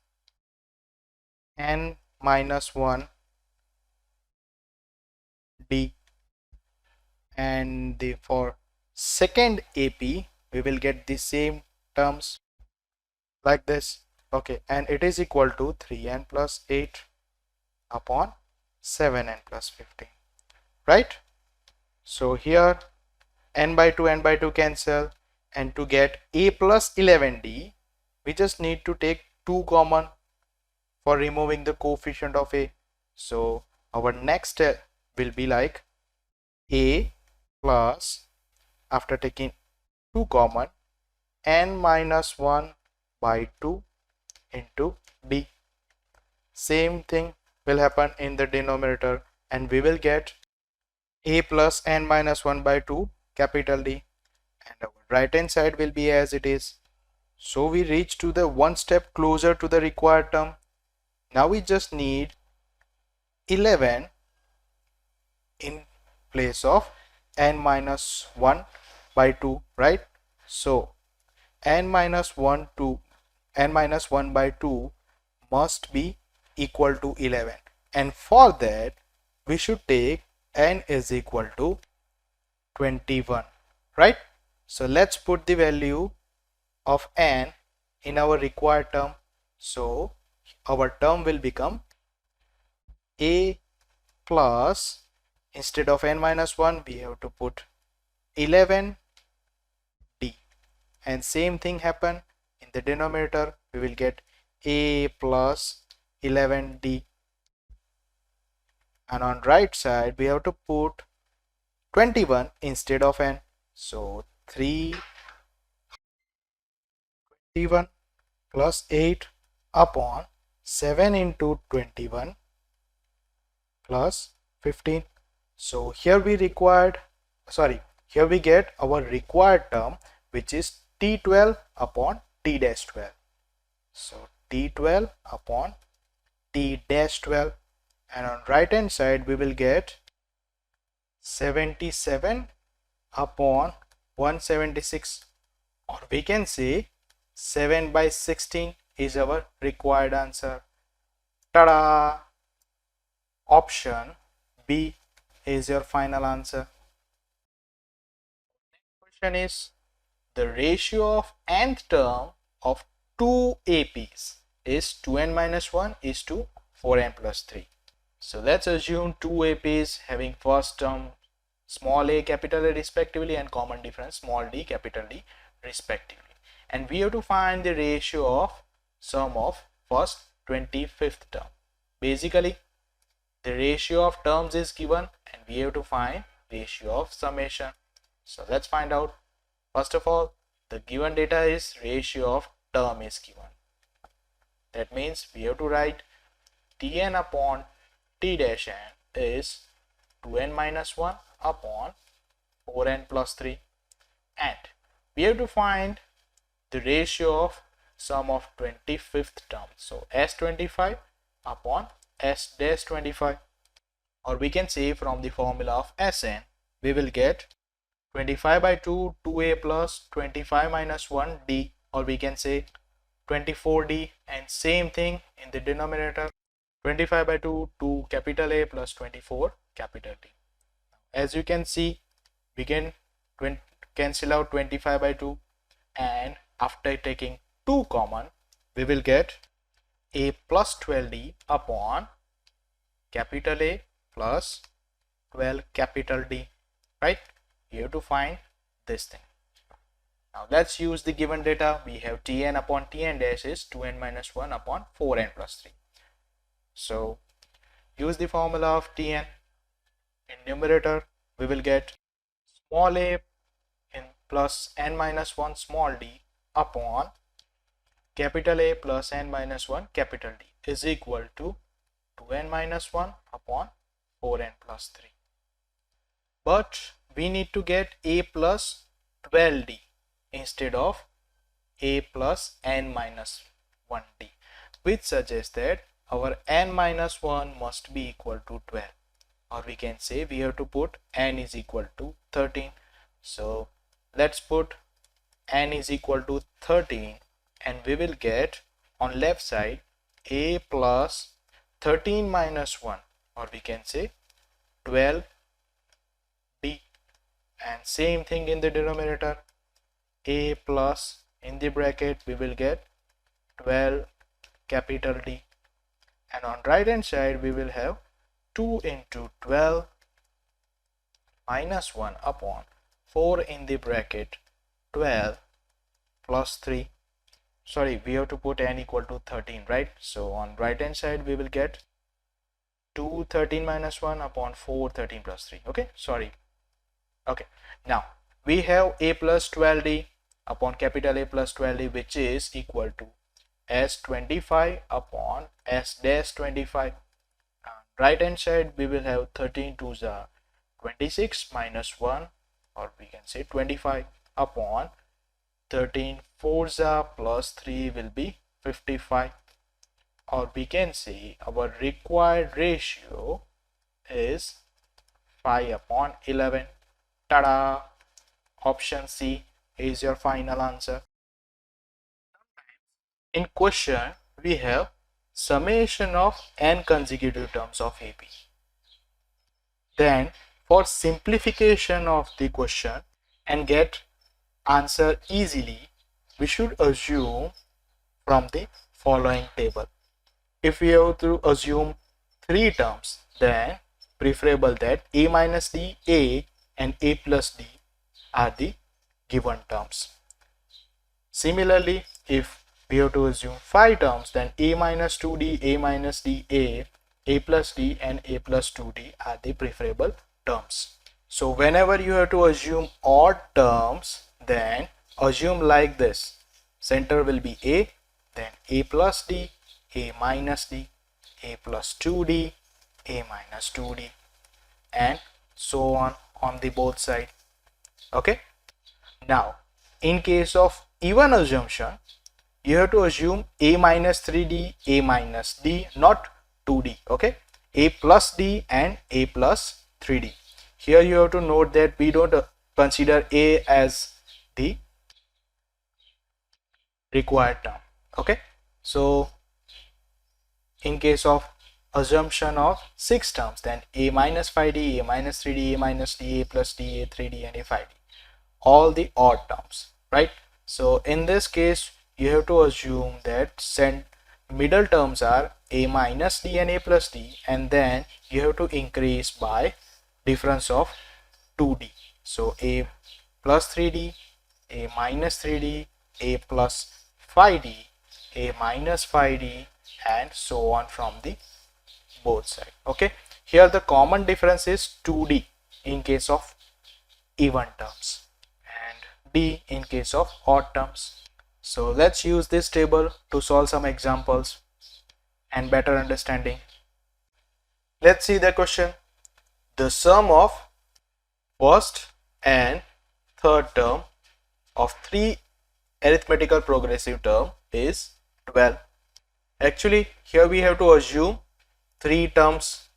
n minus 1 d, and for second AP we will get the same terms like this. Okay, and it is equal to 3n plus 8 upon 7n plus 15, right? So here n by 2 cancel, and to get a plus 11d we just need to take 2 common for removing the coefficient of a. So our next step will be like a plus, after taking 2 common, n minus 1 by 2 into d. Same thing will happen in the denominator and we will get a plus n minus 1 by 2 capital D, and our right hand side will be as it is. So we reach to the one step closer to the required term. Now we just need 11 in place of n minus 1 by 2, right? So n minus 1 by 2 must be equal to 11, and for that we should take n is equal to 21, right? So let's put the value of n in our required term. So our term will become a plus, instead of n minus 1 we have to put 11d, and same thing happen in the denominator. We will get a plus 11d, and on right side we have to put 21 instead of n. So 321 plus 8 upon 7 into 21 plus 15. So here we get our required term, which is T12 upon T dash 12. So T12 upon T dash 12, and on right hand side we will get 77 upon 176, or we can say 7 by 16 is our required answer. Ta-da! Option B is your final answer. Question is, the ratio of nth term of two APs is 2n minus 1 is to 4n plus 3. So let's assume two APs having first term small a capital A respectively and common difference small d capital D respectively, and we have to find the ratio of sum of first 25th term. Basically the ratio of terms is given and we have to find ratio of summation. So let's find out. First of all, the given data is ratio of term is given. That means we have to write Tn upon T dash n is 2n minus 1 upon 4n plus 3, and we have to find the ratio of sum of 25th term. So S25 upon S dash 25, or we can say from the formula of Sn, we will get 25 by 2 2a plus 25 minus 1 d, or we can say 24d, and same thing in the denominator, 25 by 2 2 capital A plus 24 capital D. As you can see, we can cancel out 25 by 2, and after taking 2 common, we will get a plus 12d upon capital A plus 12 capital D, right? You have to find this thing. Now let's use the given data. We have Tn upon Tn dash is 2n minus 1 upon 4n plus 3. So use the formula of Tn. In numerator, we will get small a in plus n minus 1 small d upon capital A plus n minus 1 capital D is equal to 2n minus 1 upon 4n plus 3. But we need to get a plus 12d instead of a plus n minus 1d, which suggests that our n minus 1 must be equal to 12, or we can say we have to put n is equal to 13. So let's put n is equal to 13, and we will get on left side a plus 13 minus 1, or we can say 12d, and same thing in the denominator, a plus in the bracket we will get 12 capital D, and on right hand side we will have 2 into 12 minus 1 upon 4 in the bracket 12 plus 3. Sorry, we have to put n equal to 13, right? So on right hand side we will get 2 13 minus 1 upon 4 13 plus 3. Okay, sorry. Okay, now we have a plus 12d upon capital A plus 12d, which is equal to S25 upon S dash 25. Right hand side we will have 13 2s are 26 minus 1, or we can say 25 upon 13 4s are plus 3 will be 55, or we can say our required ratio is 5 upon 11. Tada! Option C is your final answer. In question, we have summation of n consecutive terms of AB. Then for simplification of the question and get answer easily, we should assume from the following table. If we have to assume 3 terms, then preferable that a minus d, a and a plus d are the given terms. Similarly, if we have to assume 5 terms, then a minus 2d, a minus d, a plus d and a plus 2d are the preferable terms. So whenever you have to assume odd terms, then assume like this. Center will be a, then a plus d, a minus d, a plus 2d, a minus 2d, and so on the both side. Okay. Now in case of even assumption, you have to assume a minus 3d, a minus d, not 2d. Okay, a plus d and a plus 3d. Here you have to note that we don't consider a as the required term. Okay, so in case of assumption of 6 terms, then a minus 5d, a minus 3d, a minus d, a plus d, a 3d and a 5d, all the odd terms, right? So in this case you have to assume that middle terms are a minus d and a plus d, and then you have to increase by difference of 2d. So a plus 3d, a minus 3d, a plus 5d, a minus 5d, and so on from the both sides. Okay, here the common difference is 2d in case of even terms and d in case of odd terms. So let's use this table to solve some examples and better understanding. Let's see the question. The sum of first and third term of 3 arithmetical progressive term is 12. Actually, here we have to assume 3 terms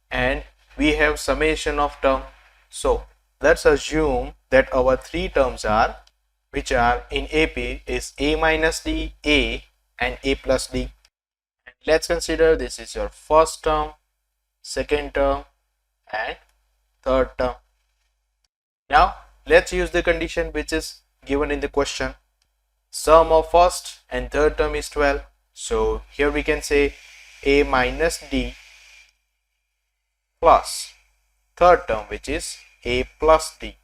and we have summation of term. So let's assume that our 3 terms are, which are in AP, is A minus D, A and A plus D. And let's consider this is your first term, second term and third term. Now let's use the condition which is given in the question. Sum of first and third term is 12. So here we can say A minus D plus third term, which is A plus D,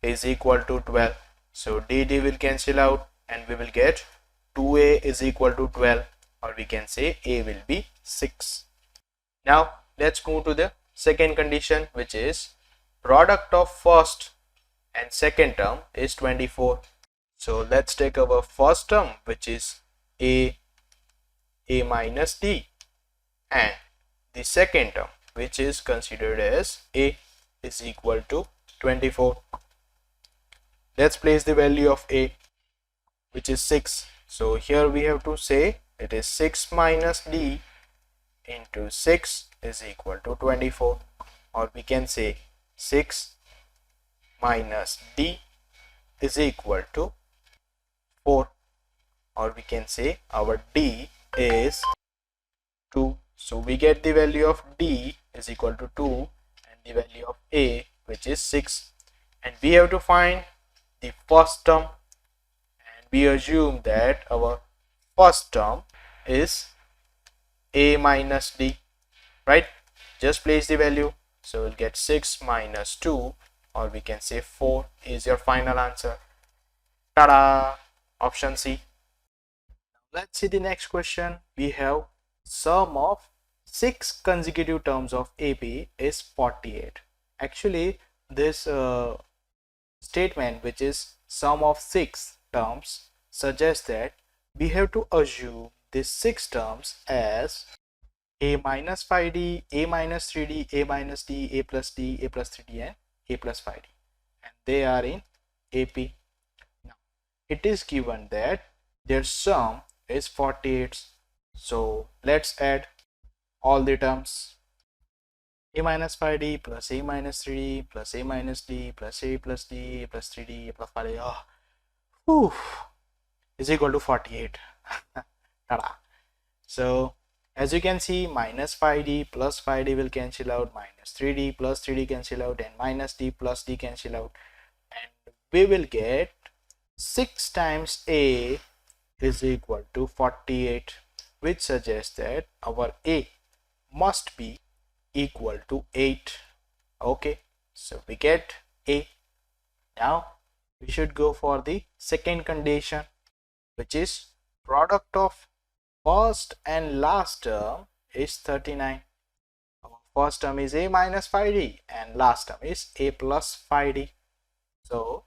is equal to 12. So D will cancel out and we will get 2A is equal to 12, or we can say A will be 6. Now let's move to the second condition, which is product of first and second term is 24. So let's take our first term, which is A minus D, and the second term, which is considered as A, is equal to 24. Let's place the value of A, which is 6. So here we have to say it is 6 minus D into 6 is equal to 24, or we can say 6 minus D is equal to 4, or we can say our D is 2. So we get the value of D is equal to 2 and the value of A, which is 6, and we have to find the first term, and we assume that our first term is A minus D, right? Just place the value. So we'll get 6 minus 2, or we can say 4 is your final answer. Ta-da! Option C. Let's see the next question. We have sum of 6 consecutive terms of AP is 48. Actually, this statement, which is sum of 6 terms, suggests that we have to assume these 6 terms as A minus 5D, A minus 3D, A minus D, A plus D, A plus 3D and A plus 5D, and they are in AP. Now it is given that their sum is 48. So let's add all the terms. A minus 5D plus A minus 3D plus A minus D plus A plus D, A plus 3D, A plus 5D, is equal to 48. Ta-da! So as you can see, minus 5D plus 5D will cancel out, minus 3D plus 3D cancel out, and minus D plus D cancel out, and we will get 6 times A is equal to 48, which suggests that our A must be equal to 8. Okay, so we get A. Now we should go for the second condition, which is product of first and last term is 39. Our first term is A minus 5D and last term is A plus 5D. So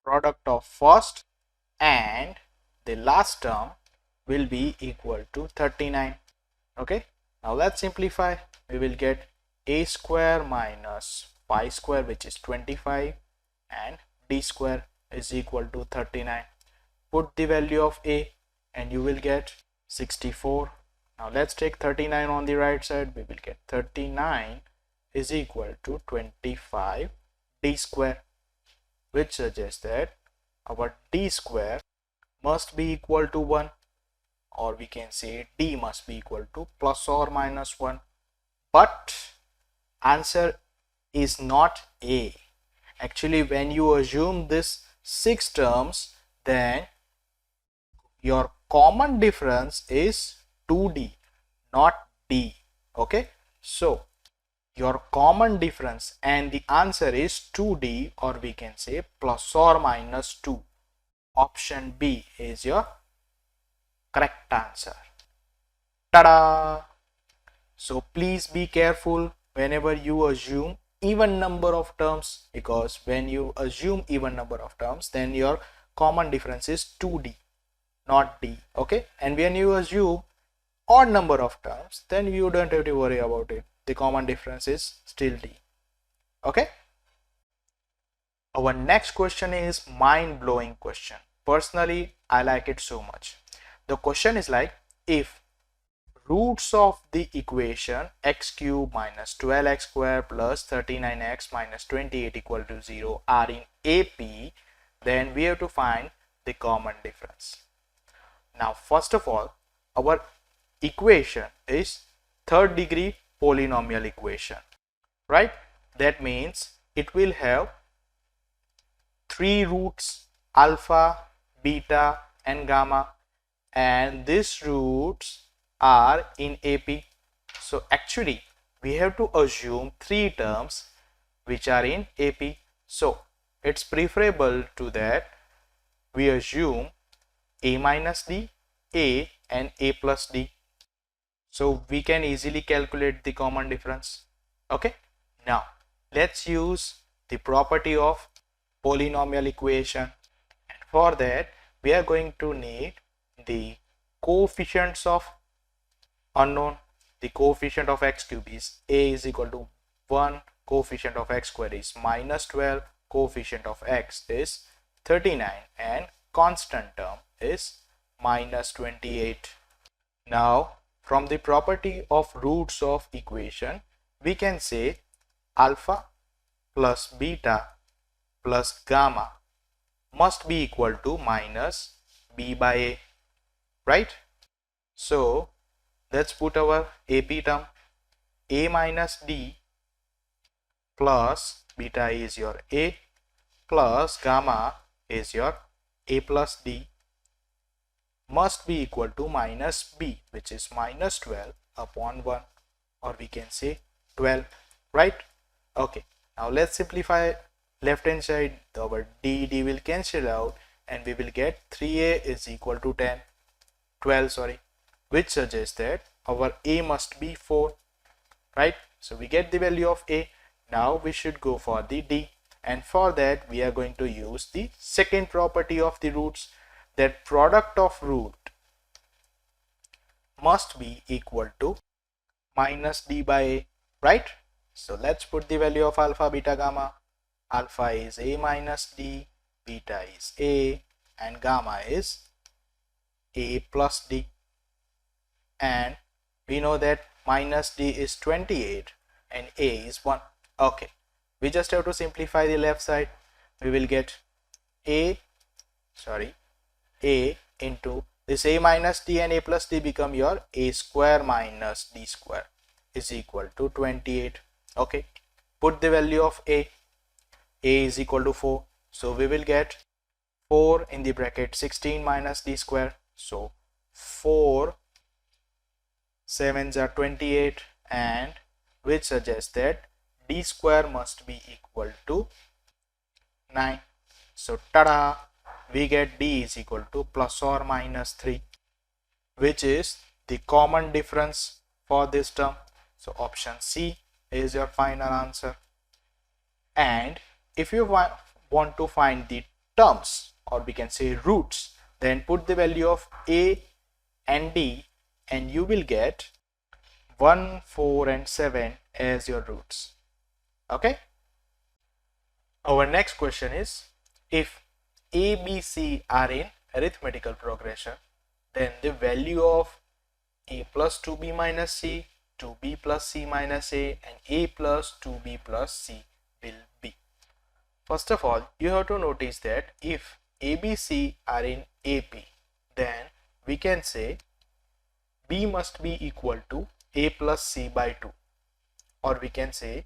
product of first and the last term will be equal to 39. Okay, now let's simplify. We will get A square minus 5 square, which is 25, and D square is equal to 39. Put the value of A and you will get 64. Now let's take 39 on the right side. We will get 39 is equal to 25 D square, which suggests that our D square must be equal to 1, or we can say D must be equal to plus or minus 1. But answer is not A. Actually, when you assume this 6 terms, then your common difference is 2D, not D. Okay, so your common difference and the answer is 2D, or we can say plus or minus 2. Option B is your correct answer. Ta-da! So please be careful whenever you assume even number of terms, because when you assume even number of terms, then your common difference is 2D, not D. Okay, and when you assume odd number of terms, then you don't have to worry about it. The common difference is still D. Okay, Our next question is mind-blowing question. Personally, I like it so much. The question is like, if roots of the equation x cube minus 12x square plus 39x minus 28 equal to 0 are in AP, then we have to find the common difference. Now, first of all, our equation is third degree polynomial equation, right? That means it will have three roots, alpha, beta and gamma, and these roots are in AP. So actually we have to assume three terms which are in AP. So it's preferable to that we assume a minus d, a and a plus d. So we can easily calculate the common difference. Okay, now let's use the property of polynomial equation, and for that we are going to need the coefficients of unknown. The coefficient of x cube is a is equal to 1, coefficient of x square is minus 12, coefficient of x is 39 and constant term is minus 28. Now from the property of roots of equation we can say alpha plus beta plus gamma must be equal to minus b by a, right? So let's put our AP term. A minus d plus beta is your a plus gamma is your a plus d must be equal to minus b, which is minus 12 upon 1, or we can say 12, right? Okay, now let's simplify left hand side. Our d will cancel out and we will get 3a is equal to 12, sorry, which suggests that our a must be 4, right? So we get the value of a. Now we should go for the d, and for that we are going to use the second property of the roots, that product of root must be equal to minus d by a, right? So let's put the value of alpha, beta, gamma. Alpha is a minus d, beta is a, and gamma is a plus d. And we know that minus d is 28 and a is 1. Okay, we just have to simplify the left side. We will get a into this a minus d, and a plus d become your a square minus d square is equal to 28. Okay, put the value of a is equal to 4, so we will get 4 in the bracket 16 minus d square. So 4 7s are 28, and which suggests that d square must be equal to 9. So tada, we get d is equal to plus or minus 3, which is the common difference for this term. So option C is your final answer. And if you want to find the terms, or we can say roots, then put the value of a and d and you will get 1, 4 and 7 as your roots. Okay, our next question is, if a, b, c are in arithmetical progression, then the value of a plus 2b minus c, 2b plus c minus a, and a plus 2b plus c will be. First of all, you have to notice that if a, b, c are in AP, then we can say b must be equal to a plus c by 2, or we can say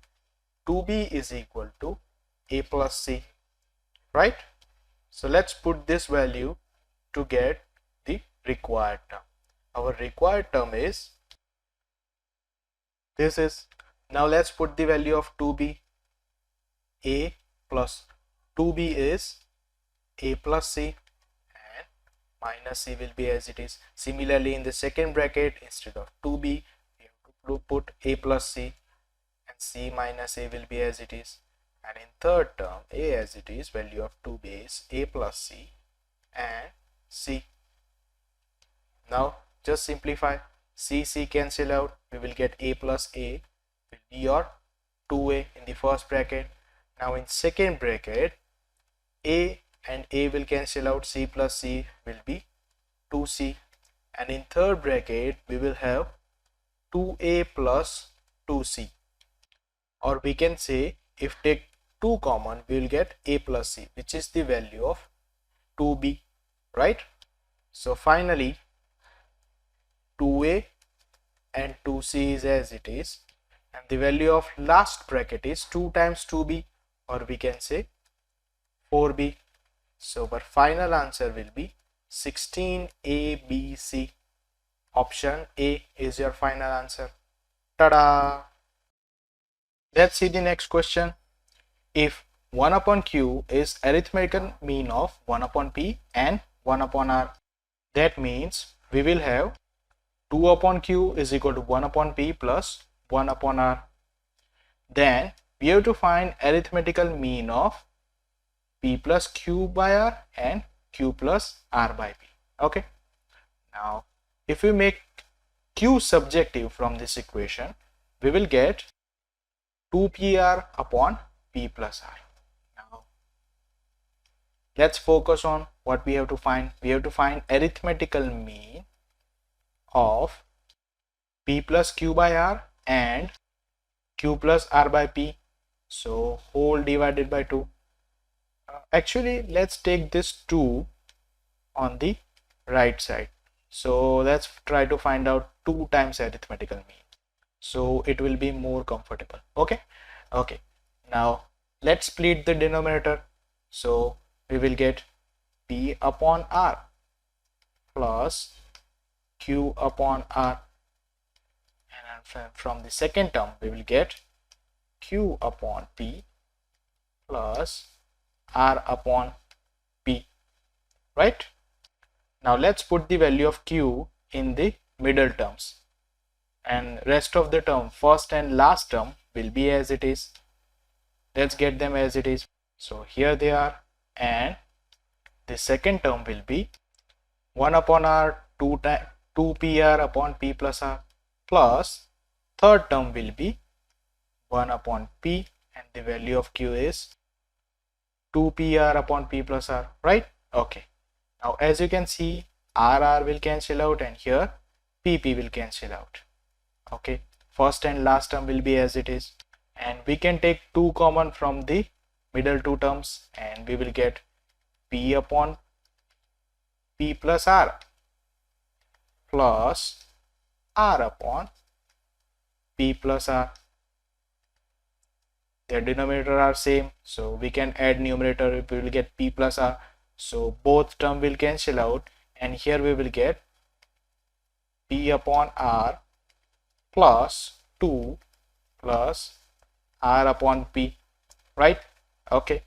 2b is equal to a plus c, right? So let's put this value to get the required term. Our required term is this is. Now let's put the value of 2b. A plus 2b is a plus c, and minus c will be as it is. Similarly, in the second bracket, instead of 2b, we have to put a plus c, and c minus a will be as it is. And in third term, a as it is, value of 2b is a plus c and c. Now just simplify. C cancel out. We will get a plus a will be your 2a in the first bracket. Now in second bracket, A and A will cancel out, C plus C will be 2C, and in third bracket we will have 2A plus 2C, or we can say if take 2 common we will get A plus C, which is the value of 2B, right? So finally 2A and 2C is as it is, and the value of last bracket is 2 times 2B, or we can say 4B. So our final answer will be 16ABC. Option A is your final answer. Ta-da! Let's see the next question. If 1 upon Q is arithmetical mean of 1 upon P and 1 upon R, that means we will have 2 upon Q is equal to 1 upon P plus 1 upon R. Then we have to find arithmetical mean of P plus Q by R and Q plus R by P. Okay. Now, if we make Q subjective from this equation, we will get 2PR upon P plus R. Now, let's focus on what we have to find. We have to find arithmetical mean of P plus Q by R and Q plus R by P. So, whole divided by 2. Actually, let's take this 2 on the right side. So let's try to find out 2 times arithmetical mean. So it will be more comfortable. Okay. Now let's split the denominator. So we will get P upon R plus Q upon R. And from the second term, we will get Q upon P plus R upon P, right? Now let's put the value of Q in the middle terms, and rest of the term, first and last term, will be as it is. Let's get them as it is. So here they are, and the second term will be 1 upon R 2 PR upon P plus R, plus third term will be 1 upon P, and the value of Q is 2 PR upon P plus R, right? Okay. Now as you can see, RR will cancel out and here PP will cancel out. Okay. First and last term will be as it is. And we can take 2 common from the middle 2 terms, and we will get P upon P plus R plus R upon P plus R. Their denominator are same, so we can add numerator. We will get P plus R, so both term will cancel out, and here we will get P upon R plus 2 plus R upon P, right? Okay.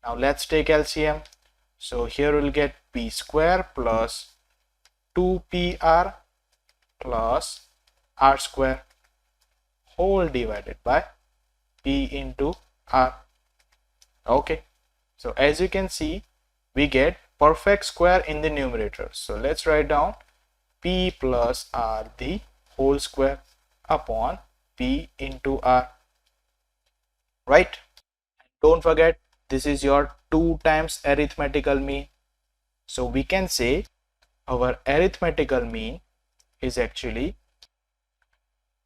Now let's take LCM. So here we'll get P square plus 2PR plus R square whole divided by P into R. Okay. So as you can see, we get perfect square in the numerator. So let's write down P plus R the whole square upon P into R. Right? Don't forget, this is your 2 times arithmetical mean. So we can say our arithmetical mean is actually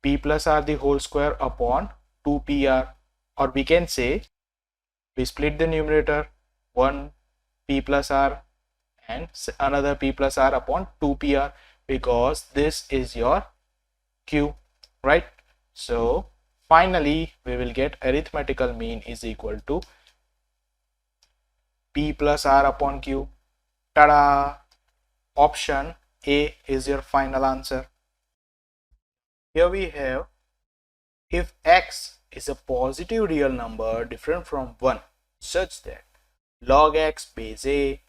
P plus R the whole square upon 2PR, or we can say we split the numerator, one P plus R and another P plus R upon 2PR, because this is your Q, right? So finally we will get arithmetical mean is equal to P plus R upon Q. Ta-da! Option A is your final answer. Here we have, if x is a positive real number different from 1 such that log x base A,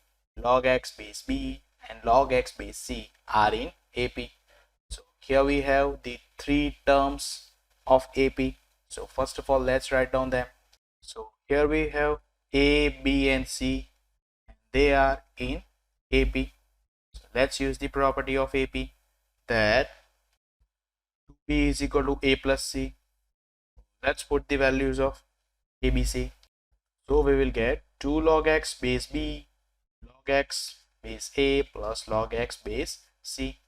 log x base B and log x base C are in AP. So here we have the 3 terms of AP. So first of all, let's write down them. So here we have A, B and C, and they are in AP. So let's use the property of AP, that B is equal to A plus C. Let's put the values of ABC. So we will get 2 log x base b log x base a plus log x base c.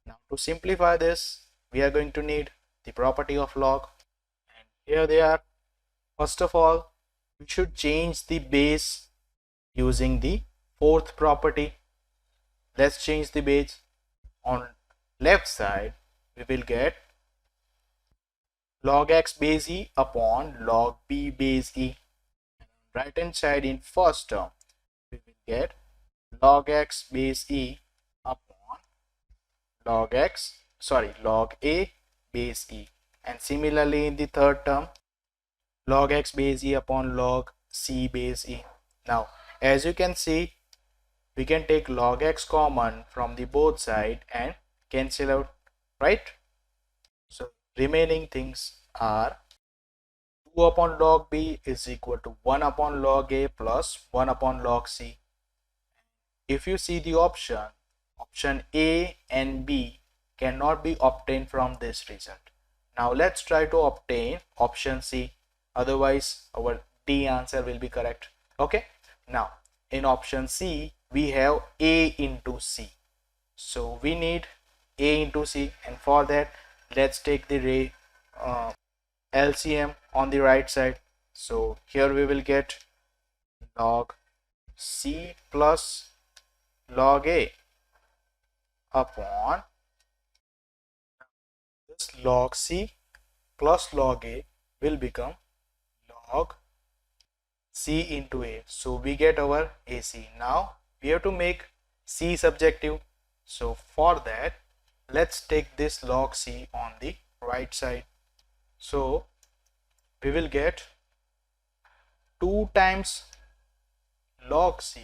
Now to simplify this, we are going to need the property of log, and here they are. First of all, we should change the base using the fourth property. Let's change the base. On left side, we will get log x base e upon log b base e. Right hand side, in first term, we will get log x base e upon log a base e, and similarly in the third term, log x base e upon log c base e. Now as you can see, we can take log x common from the both side and cancel out, right? So remaining things are 2 upon log b is equal to 1 upon log a plus 1 upon log c. If you see the option A and B cannot be obtained from this result. Now let's try to obtain option C, otherwise our D answer will be correct. Okay, now in option C we have A into C, so we need A into C, and for that let's take the LCM on the right side. So here we will get log C plus log A upon this log C plus log A will become log C into A. So we get our AC. Now we have to make C subjective. So for that, let's take this log C on the right side. So we will get 2 times log C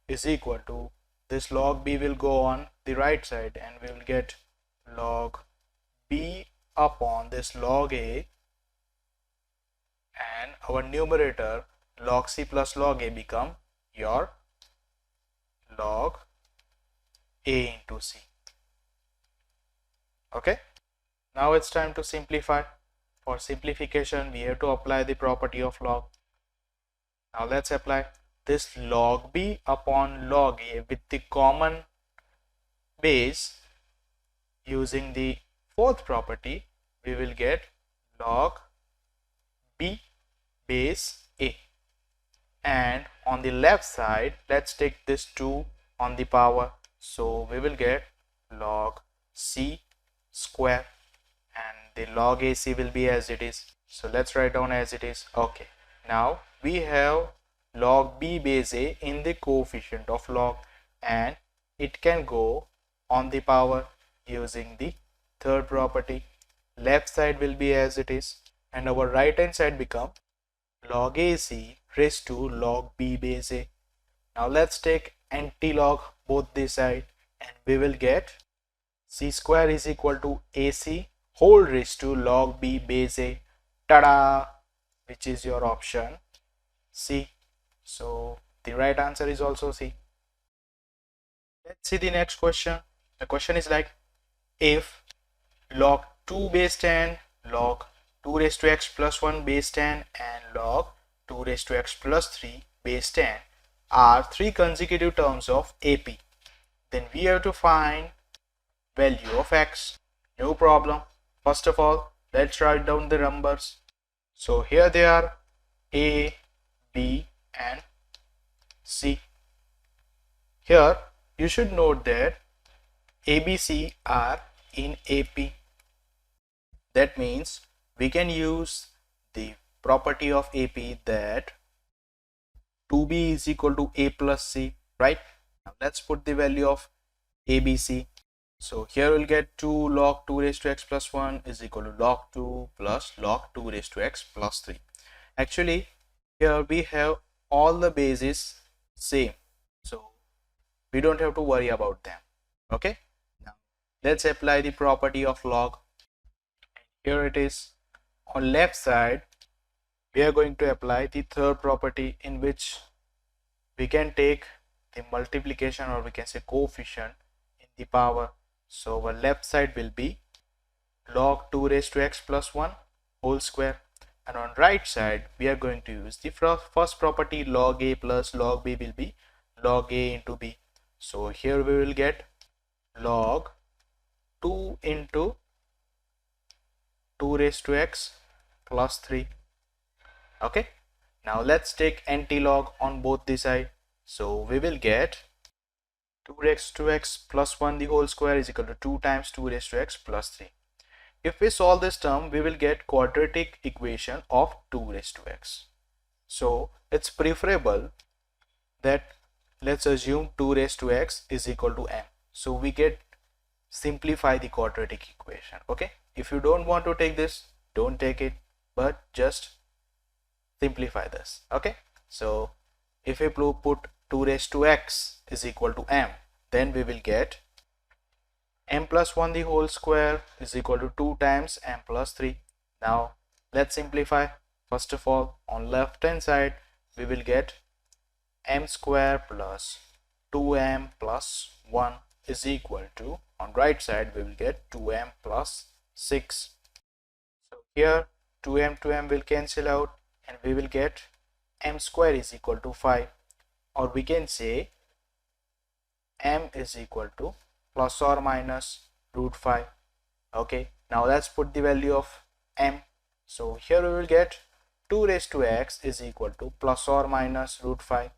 is equal to this log B will go on the right side, and we will get log B upon this log A, and our numerator log C plus log A become your log A into C. Okay, now it's time to simplify. For simplification, we have to apply the property of log. Now let's apply this log B upon log A with the common base. Using the fourth property, we will get log B base A, and on the left side let's take this 2 on the power, so we will get log C square, and the log AC will be as it is, so let's write down as it is. Okay, now we have log B base A in the coefficient of log, and it can go on the power using the third property. Left side will be as it is, and our right hand side become log AC raised to log B base A. Now let's take anti-log both this side, and we will get C square is equal to AC whole raised to log B base A. Tada! Which is your option C. So the right answer is also C. Let's see the next question. The question is like, if log 2 base 10, log 2 raised to x plus 1 base 10, and log 2 raised to x plus 3 base 10 are 3 consecutive terms of AP, then we have to find value of x. No problem. First of all, let's write down the numbers. So here they are, A, B and C. Here you should note that ABC are in AP. That means we can use the property of AP that 2B is equal to A plus C, right? Now let's put the value of ABC. So here we'll get 2 log 2 raised to x plus 1 is equal to log 2 plus log 2 raised to x plus 3. Actually, here we have all the bases same, so we don't have to worry about them. Okay, now let's apply the property of log. Here it is. On left side, we are going to apply the third property, in which we can take the multiplication, or we can say coefficient, in the power. So our left side will be log 2 raised to x plus 1 whole square and on right side we are going to use the first property, log a plus log b will be log a into b. So here we will get log 2 into 2 raised to x plus 3. Okay, now let's take anti-log on both the side. So we will get 2 raised to x plus 1 the whole square is equal to 2 times 2 raised to x plus 3. If we solve this term, we will get quadratic equation of 2 raised to x. So it's preferable that let's assume 2 raised to x is equal to m. So we get simplify the quadratic equation. Okay, if you don't want to take this, don't take it, but just simplify this. Okay, so if we put 2 raised to x is equal to m, then we will get m plus 1 the whole square is equal to 2 times m plus 3. Now let's simplify. First of all, on left hand side we will get m square plus 2m plus 1 is equal to, on right side we will get 2m plus 6. So here 2m to m will cancel out and we will get m square is equal to 5, or we can say m is equal to plus or minus root 5. Okay, now let's put the value of m. So here we will get 2 raised to x is equal to plus or minus root 5,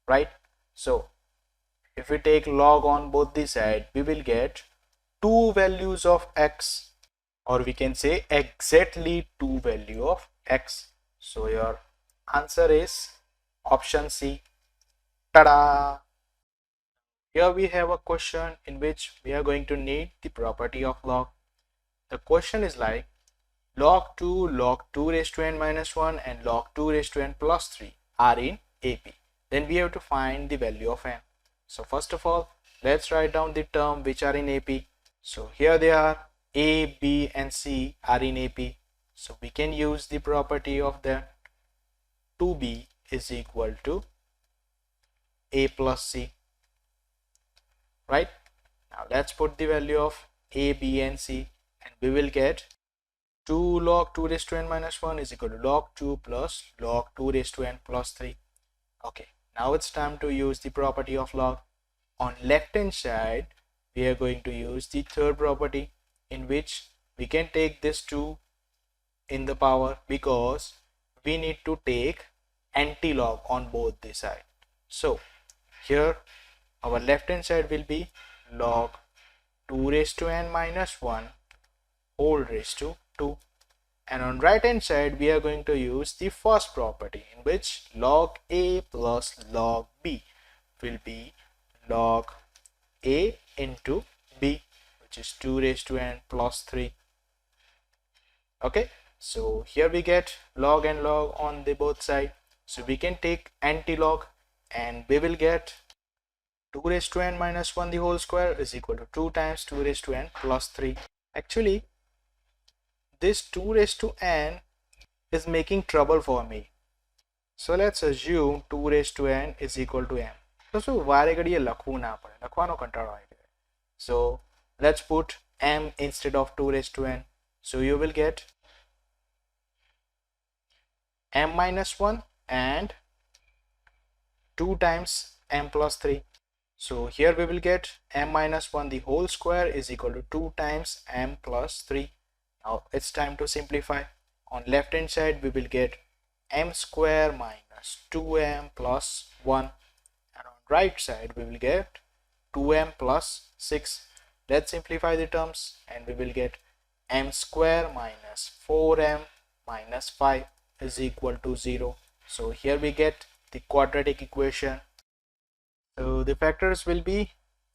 right? So if we take log on both the side, we will get two values of x, or we can say exactly two value of x. So your answer is option C. Tada! Here we have a question in which we are going to need the property of log. The question is like log 2 raised to n minus 1 and log 2 raised to n plus 3 are in AP. Then we have to find the value of n. So first of all, let's write down the term which are in AP. So here they are, a, b and c are in AP. So we can use the property of that 2b is equal to a plus c. Right? Now let's put the value of a, b and c and we will get 2 log 2 raised to n minus 1 is equal to log 2 plus log 2 raised to n plus 3. Okay, now it's time to use the property of log. On left hand side we are going to use the third property, in which we can take this 2 in the power because we need to take anti-log on both the side. So here our left hand side will be log 2 raised to n minus 1 whole raised to 2, and on right hand side we are going to use the first property, in which log a plus log b will be log a into b, which is 2 raised to n plus 3. Okay, so here we get log and log on the both side, so we can take anti-log and we will get 2 raised to n minus 1 the whole square is equal to 2 times 2 raised to n plus 3. Actually this 2 raised to n is making trouble for me, so let's assume 2 raised to n is equal to m. So વારે ઘડીએ લખવું ના પડે, લખવાનો કંટાળો આવી જાય. So let's put m instead of 2 raised to n. So you will get m minus 1 and 2 times m plus 3. So here we will get m minus 1 the whole square is equal to 2 times m plus 3. Now it's time to simplify. On left hand side we will get m square minus 2m plus 1, and on right side we will get 2m plus 6. Let's simplify the terms and we will get m square minus 4m minus 5 is equal to 0. So here we get the quadratic equation. So the factors will be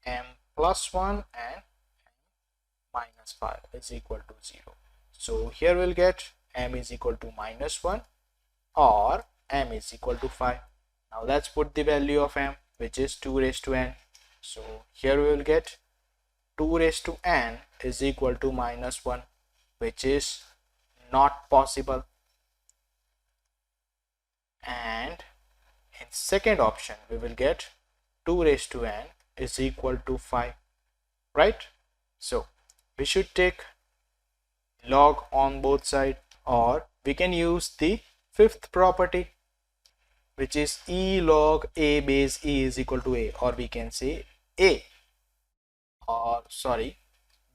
m plus 1 and minus 5 is equal to 0. So here we'll get m is equal to minus 1 or m is equal to 5. Now let's put the value of m, which is 2 raised to n. So here we will get 2 raised to n is equal to minus 1, which is not possible. And in second option we will get 2 raised to n is equal to 5, right? So we should take log on both sides, or we can use the fifth property, which is e log a base e is equal to a, or we can say a, or sorry,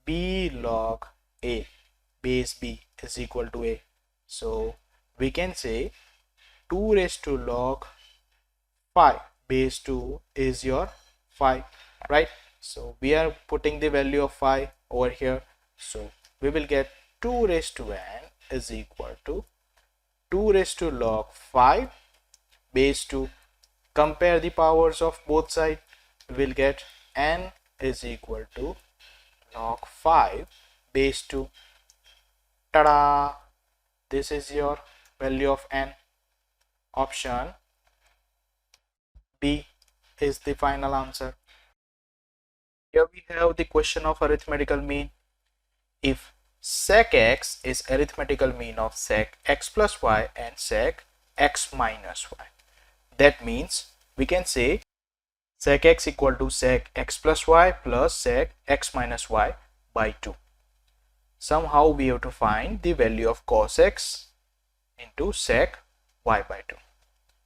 b log a base b is equal to a. So we can say 2 raised to log 5 base 2 is your 5, right? So we are putting the value of 5 over here. So we will get 2 raised to n is equal to 2 raised to log 5 base 2. Compare the powers of both sides. We will get n is equal to log 5 base 2. Ta-da! This is your value of n. Option B is the final answer. Here we have the question of arithmetical mean. If sec x is arithmetical mean of sec x plus y and sec x minus y, that means we can say sec x equal to sec x plus y plus sec x minus y by 2. Somehow we have to find the value of cos x into sec y by 2.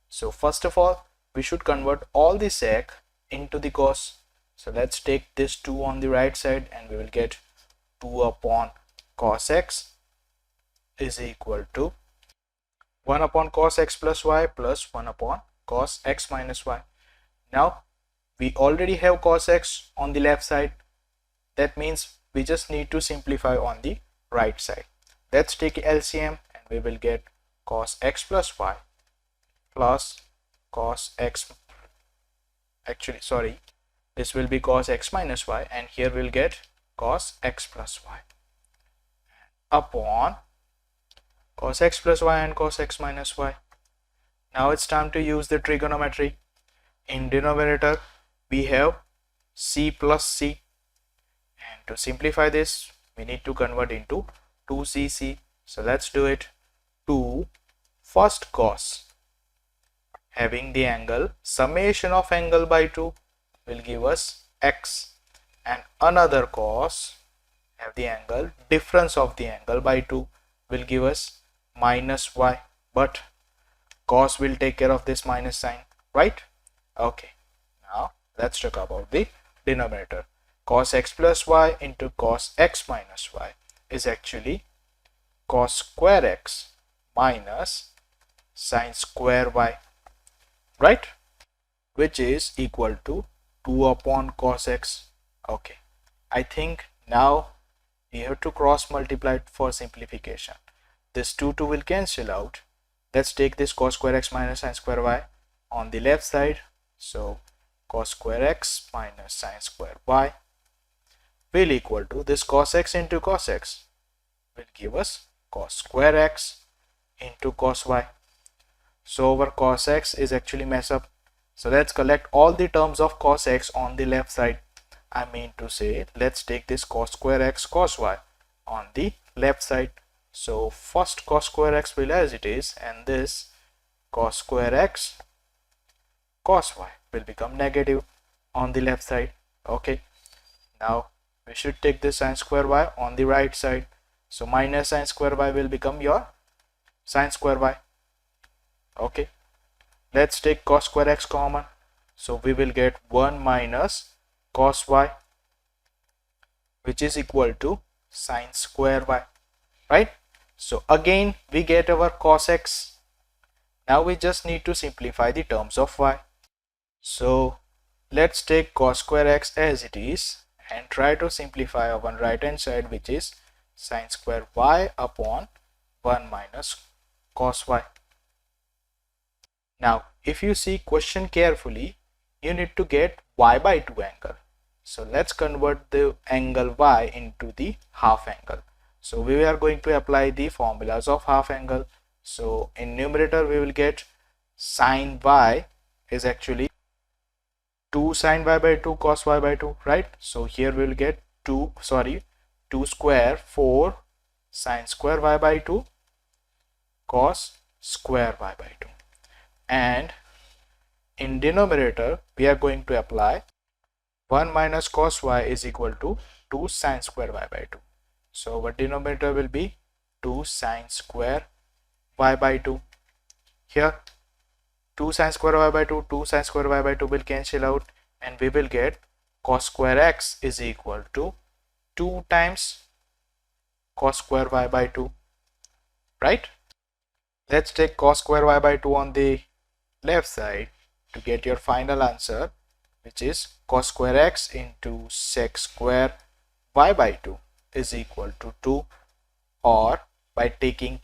So first of all, we should convert all the sec into the cos. So let's take this 2 on the right side and we will get 2 upon cos x is equal to 1 upon cos x plus y plus 1 upon cos x minus y. Now we already have cos x on the left side. That means we just need to simplify on the right side. Let's take LCM and we will get cos x plus y plus cos x, actually sorry, this will be cos x minus y, and here we'll get cos x plus y upon cos x plus y and cos x minus y. Now it's time to use the trigonometry. In denominator we have c plus c, and to simplify this we need to convert into 2cc. So let's do it. 2 first cos having the angle summation of angle by 2 will give us x, and another cos have the angle difference of the angle by 2 will give us minus y, but cos will take care of this minus sign, right? Okay, now let's talk about the denominator. Cos x plus y into cos x minus y is actually cos square x minus sine square y, right? Which is equal to 2 upon cos x. Okay, I think now we have to cross multiply it for simplification. This 2 will cancel out. Let's take this cos square x minus sine square y on the left side. So cos square x minus sine square y will equal to this cos x into cos x will give us cos square x into cos y. So our cos x is actually mess up. So let's collect all the terms of cos x on the left side. I mean to say, let's take this cos square x cos y on the left side. So first cos square x will as it is, and this cos square x cos y will become negative on the left side. Okay, now we should take this sine square y on the right side. So minus sine square y will become your sine square y. Okay, let's take cos square x common. So we will get 1 minus cos y, which is equal to sine square y, right? So again we get our cos x. Now we just need to simplify the terms of y. So let's take cos square x as it is and try to simplify on right hand side, which is sine square y upon 1 minus cos y. Now if you see question carefully, you need to get y by 2 angle. So let's convert the angle y into the half angle. So we are going to apply the formulas of half angle. So in numerator we will get sine y is actually 2 sine y by 2 cos y by 2, right? So here we will get 2 square 4 sine square y by 2 cos square y by 2, and in denominator we are going to apply 1 minus cos y is equal to 2 sine square y by 2. So our denominator will be 2 sine square y by 2. Here 2 sine square y by 2, 2 sine square y by 2 will cancel out, and we will get cos square x is equal to 2 times cos square y by 2, right? Let's take cos square y by 2 on the left side to get your final answer, which is cos square x into sec square y by 2 is equal to 2, or by taking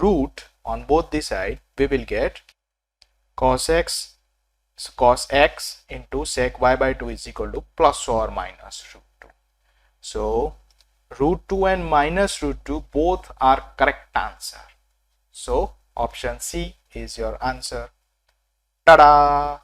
root on both the side, we will get cos x into sec y by 2 is equal to plus or minus root 2. So root 2 and minus root 2 both are correct answer. So option C is your answer. Ta-da!